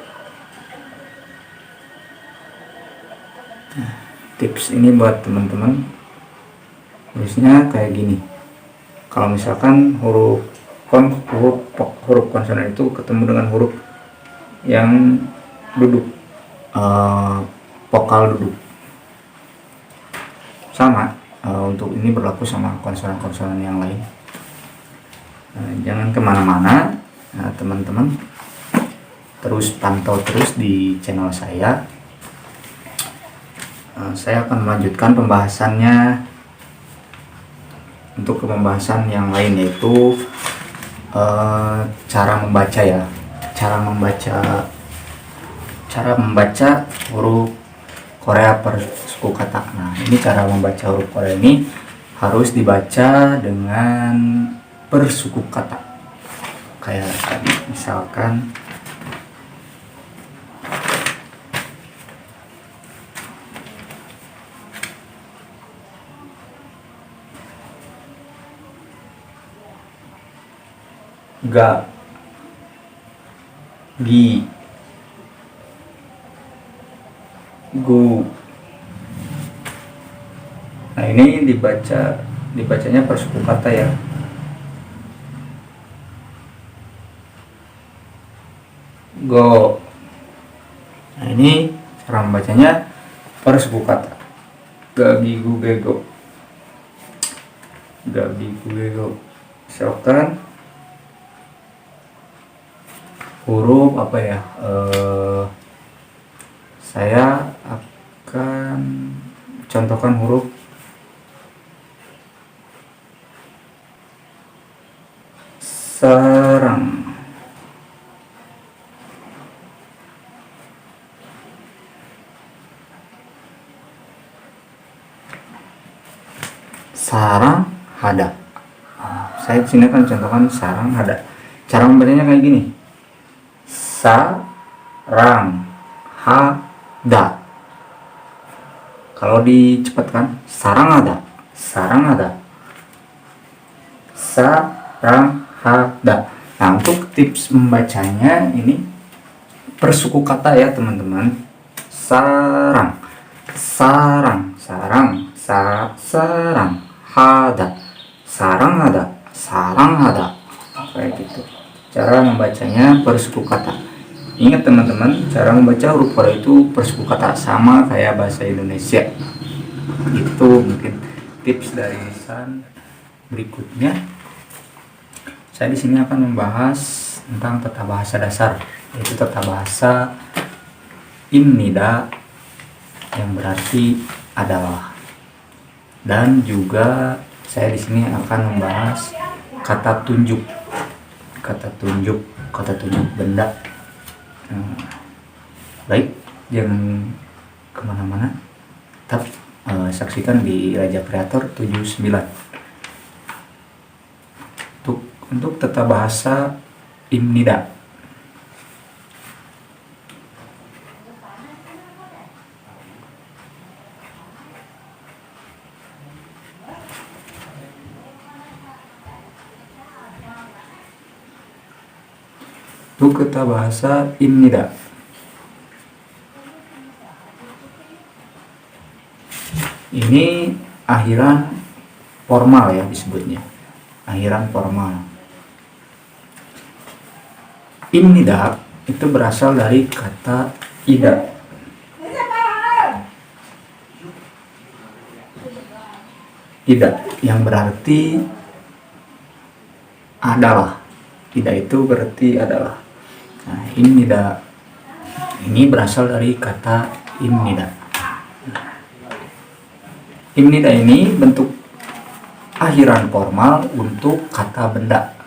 Nah, tips ini buat teman-teman nulisnya kayak gini. Kalau misalkan huruf konsonan itu ketemu dengan huruf yang duduk, vokal duduk, sama untuk ini berlaku sama konsonan-konsonan yang lain. Jangan kemana-mana, teman-teman, terus pantau terus di channel saya. Saya akan melanjutkan pembahasannya untuk pembahasan yang lain, yaitu cara membaca ya, cara membaca huruf Korea per suku kata. Nah, ini cara membaca huruf Korea ini harus dibaca dengan per suku kata. Kayak tadi misalkan ga, gi, gu. Nah, ini dibacanya per suku kata ya. Go. Nah, ini cara membacanya per suku kata. Ga, gi, gu, gego. Ga, gi, gu, gego. Misalkan huruf apa ya, saya akan contohkan huruf sarang. Sarang hada. Saya sini akan contohkan sarang hada. Cara membacanya kayak gini. Sarang hada. Kalau dicepatkan, sarang hada, sarang hada, sarang hada. Nah, untuk tips membacanya ini per suku kata ya teman-teman. Sarang, sarang, sarang, sarang, hada, sarang hada, sarang hada. Kayak gitu. Cara membacanya per suku kata. Ingat teman-teman, cara membaca huruf Korea itu per suku kata, sama kayak bahasa Indonesia. Itu mungkin tips dari lisan. Berikutnya, saya di sini akan membahas tentang tata bahasa dasar, yaitu tata bahasa imnida yang berarti adalah. Dan juga saya di sini akan membahas kata tunjuk, kata tunjuk benda. Baik, jangan kemana-mana, tetap saksikan di Raja Kreator 79 untuk tata bahasa imnida. Untuk tata bahasa imnida, ini akhiran formal ya disebutnya, akhiran formal. Imnida itu berasal dari kata ida. Ida yang berarti adalah. Ida itu berarti adalah. Nah, imnida ini berasal dari kata imnida. Imnida ini bentuk akhiran formal untuk kata benda.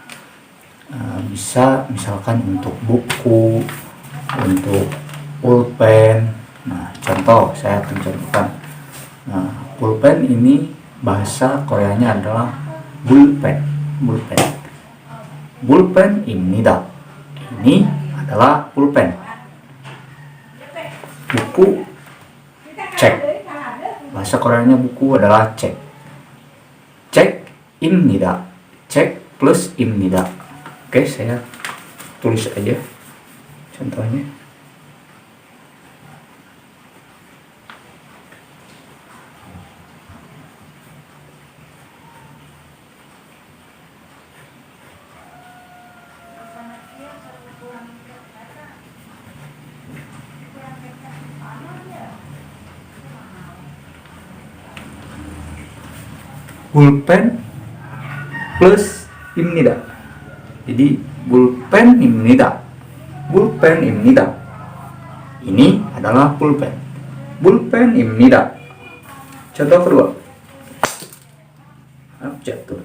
Bisa misalkan untuk buku, untuk pulpen. Nah, contoh saya akan contohkan. Nah, pulpen ini bahasa Koreanya adalah bulpen. Bulpen imnida. Ini adalah pulpen. Buku cek. bahasa Koreanya buku adalah cek. 책입니다. cek plus 입니다. Oke, saya tulis aja contohnya. Pulpen plus 입니다. Jadi pulpen입니다. pulpen입니다. Ini adalah pulpen. pulpen입니다. Contoh kedua. Jatuh.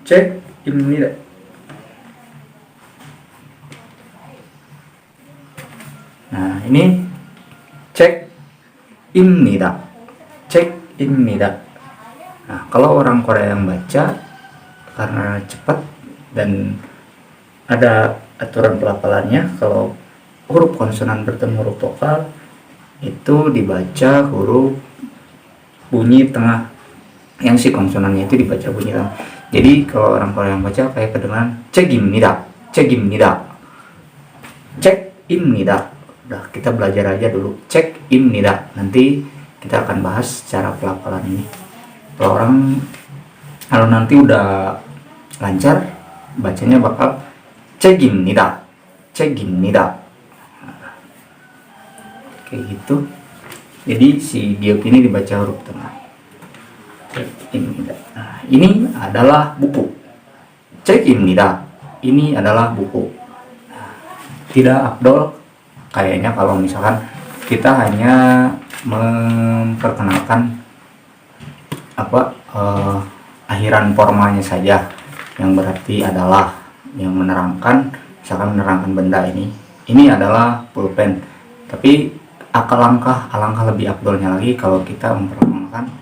책입니다. Nah, ini 책입니다. 책입니다. Nah, kalau orang Korea yang baca karena cepat dan ada aturan pelafalannya, kalau huruf konsonan bertemu huruf vokal itu dibaca huruf bunyi tengah, yang si konsonannya itu dibaca bunyi tengah. Jadi kalau orang Korea yang baca kayak kedengaran 책입니다. 책입니다. 책입니다. Udah, kita belajar aja dulu 책입니다. Nanti kita akan bahas secara pelafalan ini. Kalau nanti udah lancar bacanya bakal 책입니다. 책입니다. Kayak gitu. Jadi si giok ini dibaca huruf tengah. 책입니다. Nah, ini adalah buku. 책입니다. Ini adalah buku. Tidak afdol kayaknya kalau misalkan kita hanya memperkenalkan akhiran formalnya saja, yang berarti adalah yang menerangkan, misalkan menerangkan benda ini adalah pulpen. Tapi alangkah lebih afdolnya lagi kalau kita memperkenalkan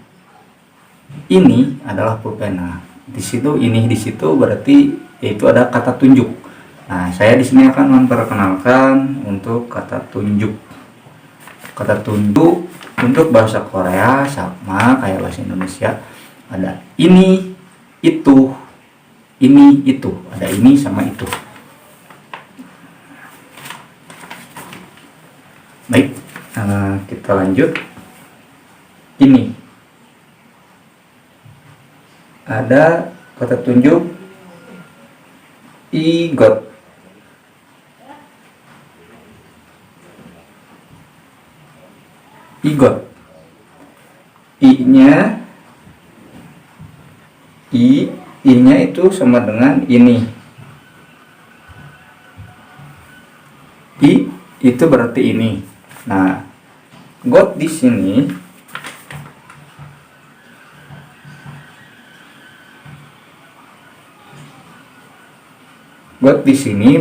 ini adalah pulpen. Nah, di situ berarti yaitu ada kata tunjuk. Nah, saya di sini akan memperkenalkan untuk kata tunjuk. Kata tunjuk untuk bahasa Korea sama kayak bahasa Indonesia, ada ini, itu, ada ini sama itu. Baik, kita lanjut. Ini ada kata tunjuk igot. Igot. I-nya itu sama dengan ini. I itu berarti ini. Nah, got di sini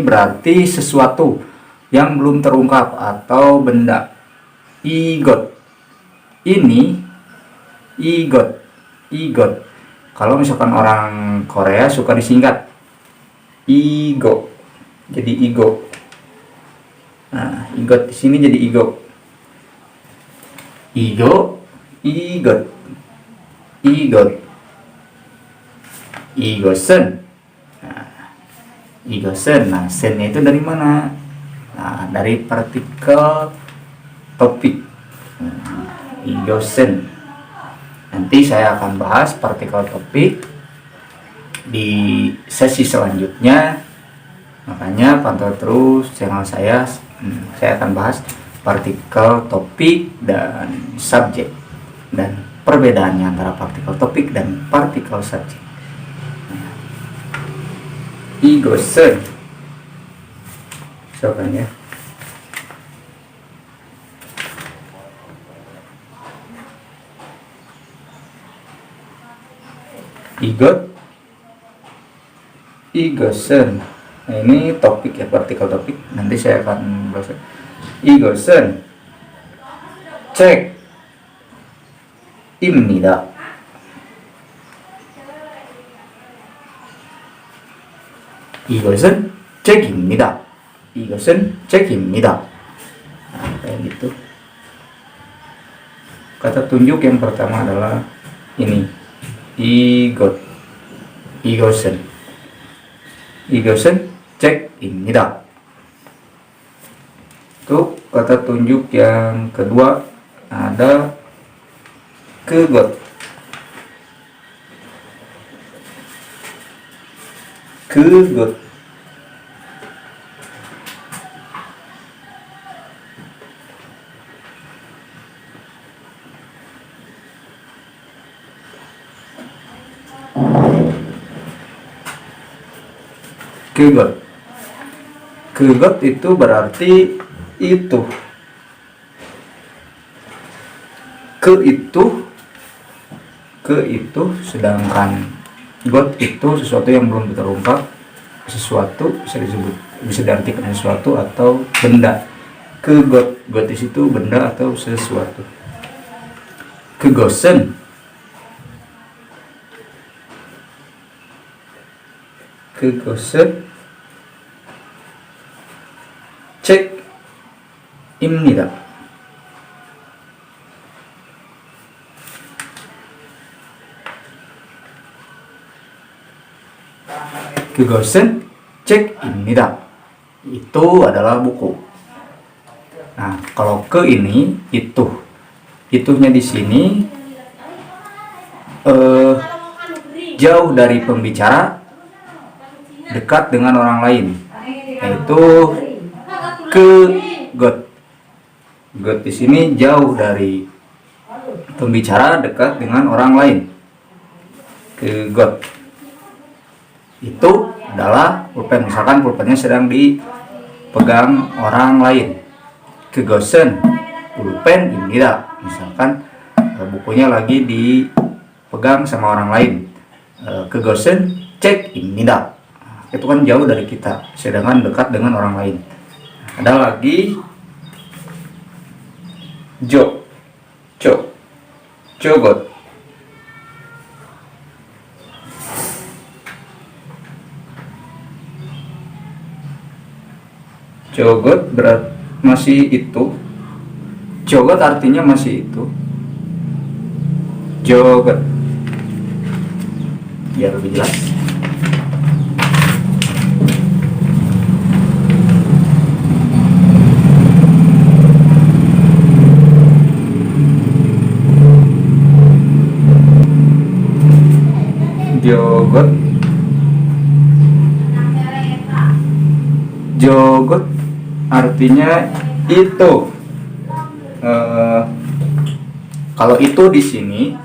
berarti sesuatu yang belum terungkap atau benda. Igot. Ini igot. Kalau misalkan orang Korea suka disingkat igo, jadi igo. Nah, igot di sini jadi igo. Igot. Igosen. Igosen. Nah, sennya itu dari mana? Nah, dari partikel topik. Igosen. Nanti saya akan bahas partikel topik di sesi selanjutnya. Makanya pantau terus channel saya. Saya akan bahas partikel topik dan subjek dan perbedaannya antara partikel topik dan partikel subjek. Igosen. Soalnya igosen. Nah, ini topik ya, partikel topik. Nanti saya akan bahas igosen. 책입니다. 이것은 책입니다. 이것은 책입니다. Nah, kayak gitu. Kata tunjuk yang pertama adalah ini, 이것은 책입니다. Untuk kata tunjuk yang kedua ada 그것. 그것 itu berarti itu. Ke itu, sedangkan got itu sesuatu yang belum terungkap, sesuatu bisa diartikan sesuatu atau benda. got di situ benda atau sesuatu. 그것은 책입니다. 그것은 책입니다. Itu adalah buku. Nah, kalau ke ini itu. Itunya di sini jauh dari pembicara, dekat dengan orang lain. Yaitu got di sini jauh dari pembicara, dekat dengan orang lain. got itu adalah pulpen, misalkan pulpennya sedang dipegang orang lain. 그것은 pulpen입니다. Misalkan bukunya lagi dipegang sama orang lain. 그것은 책입니다. Itu kan jauh dari kita, sedangkan dekat dengan orang lain. Ada lagi jogot. Jogot berat masih itu. Jogot artinya masih itu. Jogot. Biar lebih jelas. Jogot artinya itu. Kalau itu di sini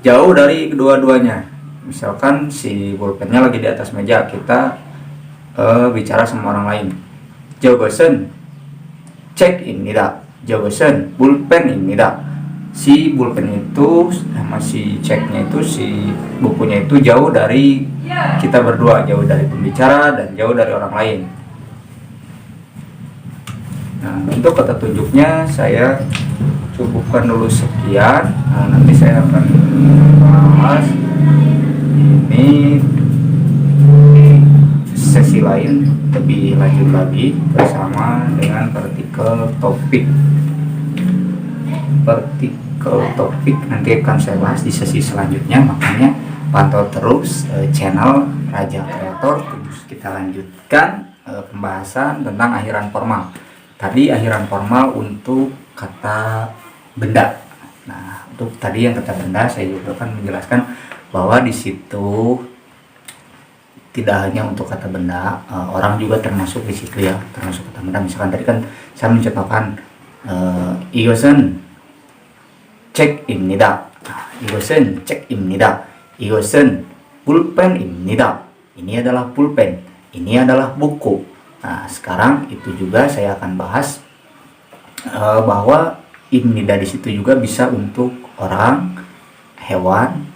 jauh dari kedua-duanya. Misalkan si pulpennya lagi di atas meja, kita bicara sama orang lain. 저것은 책입니다. 저것은 pulpen입니다. Si pulpen itu sama si ceknya itu, si bukunya itu jauh dari kita berdua, jauh dari pembicara dan jauh dari orang lain. Nah, untuk kata tunjuknya saya cukupkan dulu sekian. Nah, nanti saya akan bahas ini sesi lain lebih lanjut lagi bersama dengan partikel topik nanti akan saya bahas di sesi selanjutnya. Makanya pantau terus channel Raja Kreator. Terus kita lanjutkan pembahasan tentang akhiran formal. Tadi akhiran formal untuk kata benda. Nah, untuk tadi yang kata benda saya juga akan menjelaskan bahwa di situ tidak hanya untuk kata benda, orang juga termasuk di situ ya, termasuk kata benda. Misalkan tadi kan saya mencontohkan 이것은 책입니다. 이것은 책입니다. 이것은 pulpen입니다. Ini adalah pulpen. Ini adalah buku. Nah, sekarang itu juga saya akan bahas bahwa ibnida di situ juga bisa untuk orang, hewan,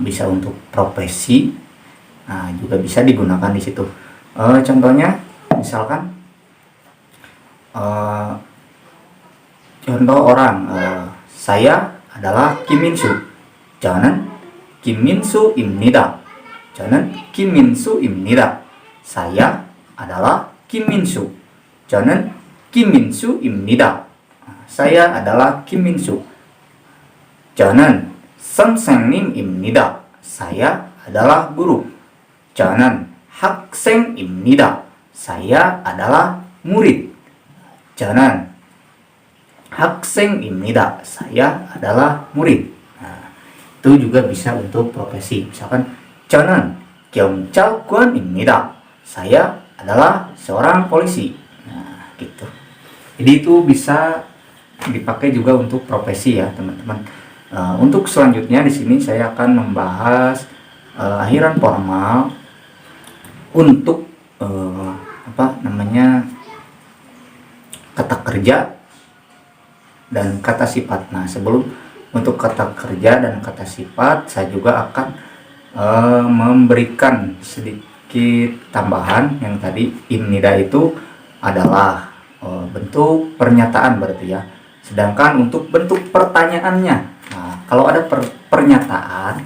bisa untuk profesi, juga bisa digunakan di situ. Contohnya, misalkan contoh orang, saya adalah Kim Min-su. 저는 김민수입니다. 저는 김민수입니다. Saya adalah 김민수. 저는 김민수입니다. saya adalah Kim Min-soo. 저는 선생님입니다. saya adalah guru. 저는 학생입니다. saya adalah murid. 저는 학생입니다. saya adalah murid. Nah, itu juga bisa untuk profesi. Misalkan 저는 경찰관입니다. saya adalah seorang polisi. Nah, gitu. Jadi itu bisa dipakai juga untuk profesi ya, teman-teman. Untuk selanjutnya di sini saya akan membahas akhiran formal untuk kata kerja dan kata sifat. Nah, sebelum untuk kata kerja dan kata sifat, saya juga akan memberikan sedikit tambahan. Yang tadi imnida itu adalah bentuk pernyataan berarti ya. Sedangkan untuk bentuk pertanyaannya, nah, kalau ada pernyataan,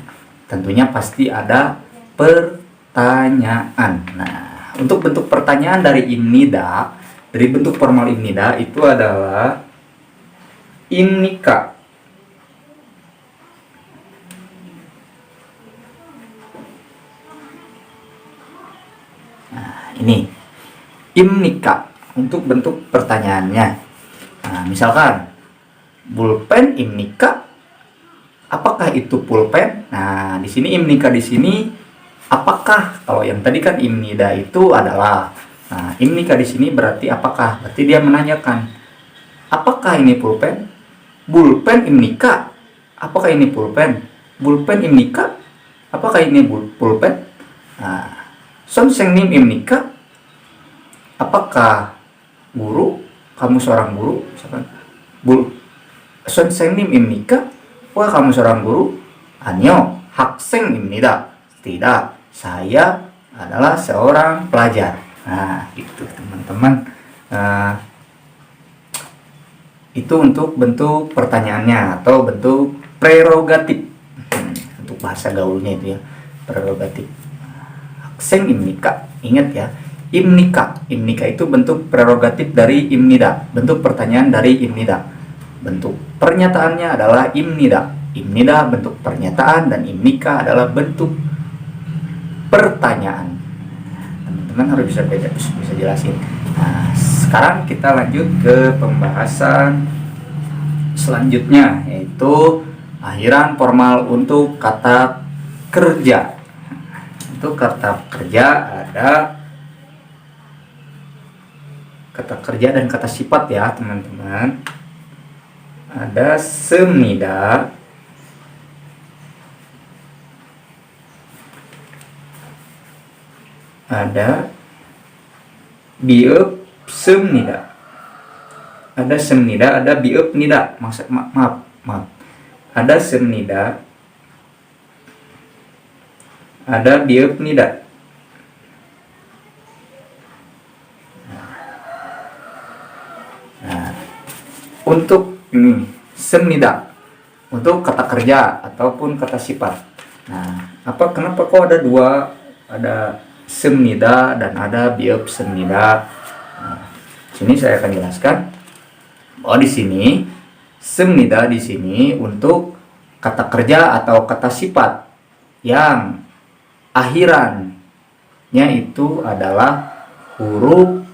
tentunya pasti ada pertanyaan. Nah, untuk bentuk pertanyaan dari imnida, dari bentuk formal imnida itu adalah imnika. Nah, ini imnika untuk bentuk pertanyaannya. Nah, misalkan pulpen imnika, apakah itu pulpen? Nah, di sini imnika di sini apakah? Kalau yang tadi kan imnida itu adalah. Nah, imnika di sini berarti apakah? Berarti dia menanyakan, apakah ini pulpen? Pulpen imnika. Apakah ini pulpen? Pulpen imnika. Apakah ini pulpen? Nah, 선생님 imnika. Apakah guru? Kamu seorang guru? Misalkan 선생님입니까? Wah, kamu seorang guru? 아니요, 학생입니다. Tidak, saya adalah seorang pelajar. Nah, itu teman-teman. Itu untuk bentuk pertanyaannya atau bentuk prerogatif. Untuk bahasa gaulnya itu ya, prerogatif. 학생입니까? Ingat ya, imnika. Imnika itu bentuk prerogatif dari imnida, bentuk pertanyaan dari imnida. Bentuk pernyataannya adalah imnida. Imnida bentuk pernyataan dan imnika adalah bentuk pertanyaan. Teman-teman harus bisa jelasin. Nah, sekarang kita lanjut ke pembahasan selanjutnya, yaitu akhiran formal untuk kata kerja. Untuk kata kerja ada kata kerja dan kata sifat ya, teman-teman. Ada semnida, ada bieup semnida, ada semnida, ada bieup nida. Maaf, ada semnida, ada bieup nida. Nah, untuk ini semnida untuk kata kerja ataupun kata sifat. Nah, kenapa kok ada dua, ada semnida dan ada bieup semnida? Nah, sini saya akan jelaskan bahwa di sini semnida di sini untuk kata kerja atau kata sifat yang akhirannya itu adalah huruf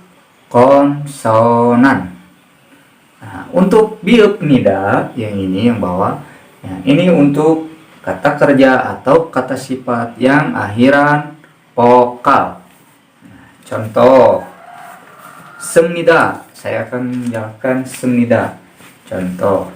konsonan. Nah, untuk bieup nida yang ini yang bawah, ya, ini untuk kata kerja atau kata sifat yang akhiran vokal. Nah, contoh semnida, saya akan menjelaskan semnida. Contoh,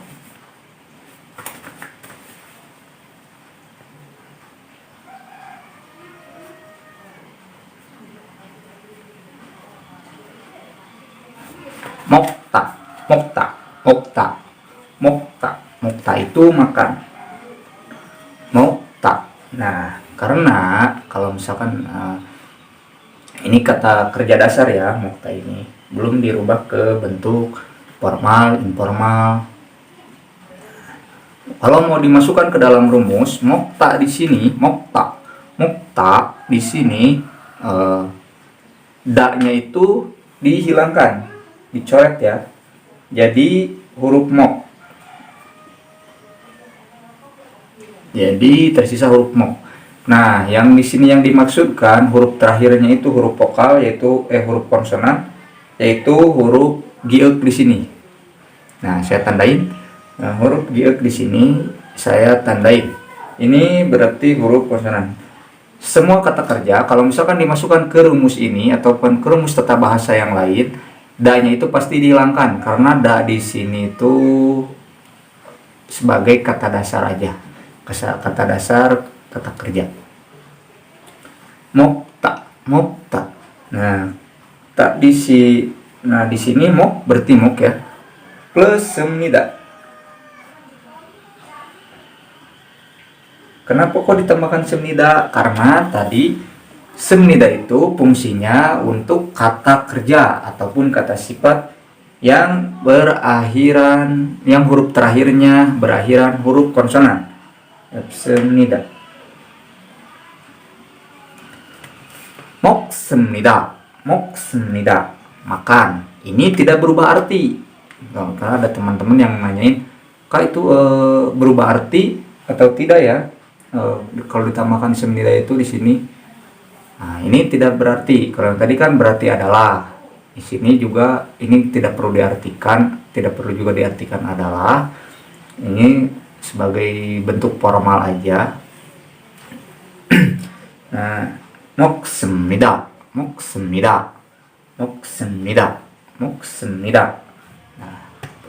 mokta itu makan. Mokta. Nah, karena kalau misalkan ini kata kerja dasar ya, mokta ini belum dirubah ke bentuk formal, informal. Kalau mau dimasukkan ke dalam rumus, mokta di sini, mokta di sini, da-nya itu dihilangkan, dicoret ya. Jadi huruf mok. Jadi tersisa huruf mok. Nah, yang di sini yang dimaksudkan huruf terakhirnya itu huruf vokal, yaitu huruf konsonan, yaitu huruf giek di sini. Nah, saya tandain. Nah, huruf giek di sini saya tandain. Ini berarti huruf konsonan. Semua kata kerja kalau misalkan dimasukkan ke rumus ini ataupun ke rumus tata bahasa yang lain, da-nya itu pasti dihilangkan karena da di sini itu sebagai kata dasar aja. Kata dasar kata kerja. Mokta, mokta. Nah, tak di sini mok berarti mok ya. Plus semnida. Kenapa kok ditambahkan semnida? Karena tadi semnida itu fungsinya untuk kata kerja ataupun kata sifat yang berakhiran, yang huruf terakhirnya berakhiran huruf konsonan. Semnida. Moksemnida, moksemnida, makan. Ini tidak berubah arti. Karena ada teman-teman yang nanyain, Kak itu berubah arti atau tidak ya? Kalau ditambahkan semnida itu di sini. Nah, ini tidak berarti. Kalau tadi kan berarti adalah. Di sini juga ini tidak perlu diartikan, tidak perlu juga diartikan adalah. Ini sebagai bentuk formal aja. Nah, moksemnida, moksemnida, moksemnida, moksemnida. Nah,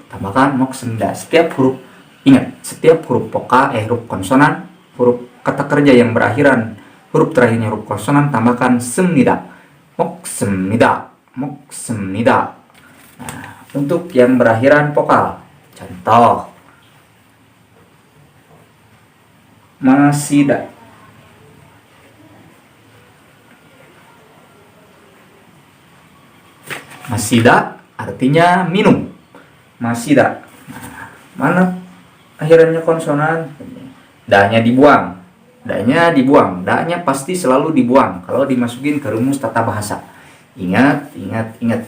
tambahkan moksemnida. Setiap huruf, ingat, setiap huruf vokal, huruf konsonan, huruf kata kerja yang berakhiran huruf terakhirnya huruf konsonan, tambahkan semnida. Moksemnida, moksemnida. Nah, untuk yang berakhiran vokal, contoh masida. Masida artinya minum. Masida. Nah, mana akhirannya konsonan? Da-nya dibuang. Da-nya dibuang. Da-nya pasti selalu dibuang kalau dimasukin ke rumus tata bahasa. Ingat, ingat, ingat.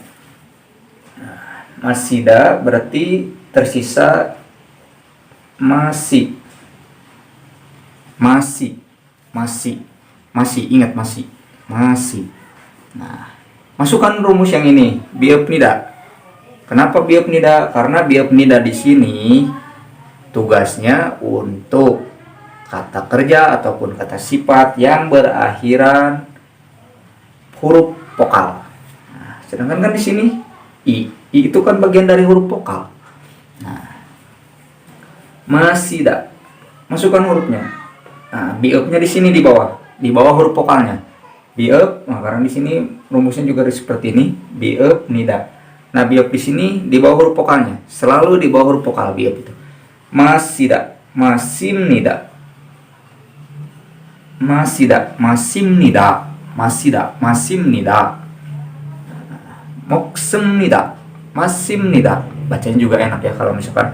Nah, masida berarti tersisa masih. Masih. Masih. Masih, ingat masih. Masih. Nah, masukkan rumus yang ini, biopnida. Kenapa biopnida? Karena biopnida di sini tugasnya untuk kata kerja ataupun kata sifat yang berakhiran huruf vokal. Nah, sedangkan kan di sini i itu kan bagian dari huruf vokal. Nah, masida. Masukkan hurufnya. Nah, biopnya di sini di bawah huruf vokalnya. Biop, nah karena di sini rumusnya juga seperti ini, biop nida. Nah, biop di sini di bawah huruf vokalnya, selalu di bawah huruf vokal biop itu. Masida, masim nida. Masida, masim nida. Masida, masim nida. Moksem nida, masim nida. Bacanya juga enak ya kalau misalkan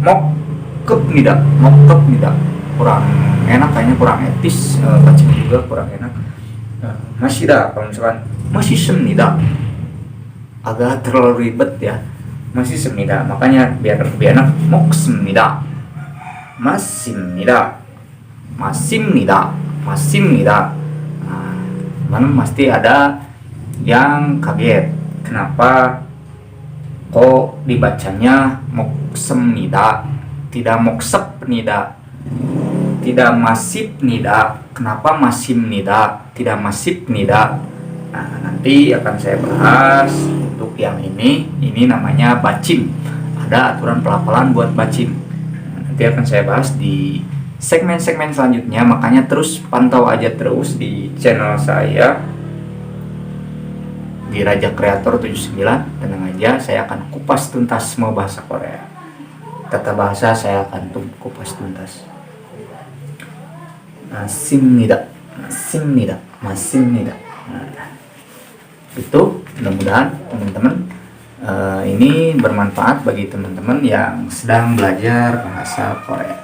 mokep nida, mokep nida. Kurang enak, kayaknya kurang etis, bacanya juga kurang enak. Masida, kalau misalkan masih semnida, agak terlalu ribet ya. Masih semnida, makanya biar lebih enak moksemnida, masimnida, masimnida, masimnida. Nah, mana pasti ada yang kaget, kenapa kok dibacanya moksemnida, tidak moksepnida, tidak masif nida. Kenapa masim nida, tidak masif nida? Nah, nanti akan saya bahas untuk yang ini namanya bacim. Ada aturan pelafalan buat bacim. Nanti akan saya bahas di segmen-segmen selanjutnya, makanya terus pantau aja terus di channel saya di Raja Kreator 79. Tenang aja, saya akan kupas tuntas semua bahasa Korea. Tata bahasa saya akan kupas tuntas. Masimnida, masimnida, masimnida. Nah, itu mudah-mudahan teman-teman ini bermanfaat bagi teman-teman yang sedang belajar bahasa Korea.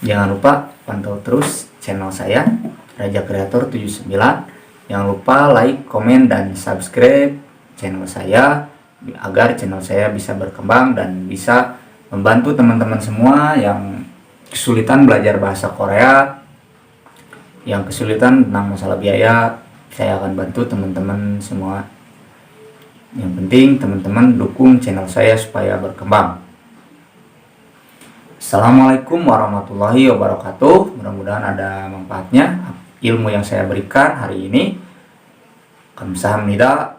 Jangan lupa pantau terus channel saya Raja Kreator 79. Jangan lupa like, komen, dan subscribe channel saya agar channel saya bisa berkembang dan bisa membantu teman-teman semua yang kesulitan belajar bahasa Korea, yang kesulitan tentang masalah biaya. Saya akan bantu teman-teman semua. Yang penting teman-teman dukung channel saya supaya berkembang. Assalamualaikum warahmatullahi wabarakatuh. Mudah-mudahan ada manfaatnya ilmu yang saya berikan hari ini. Kamsahamnida.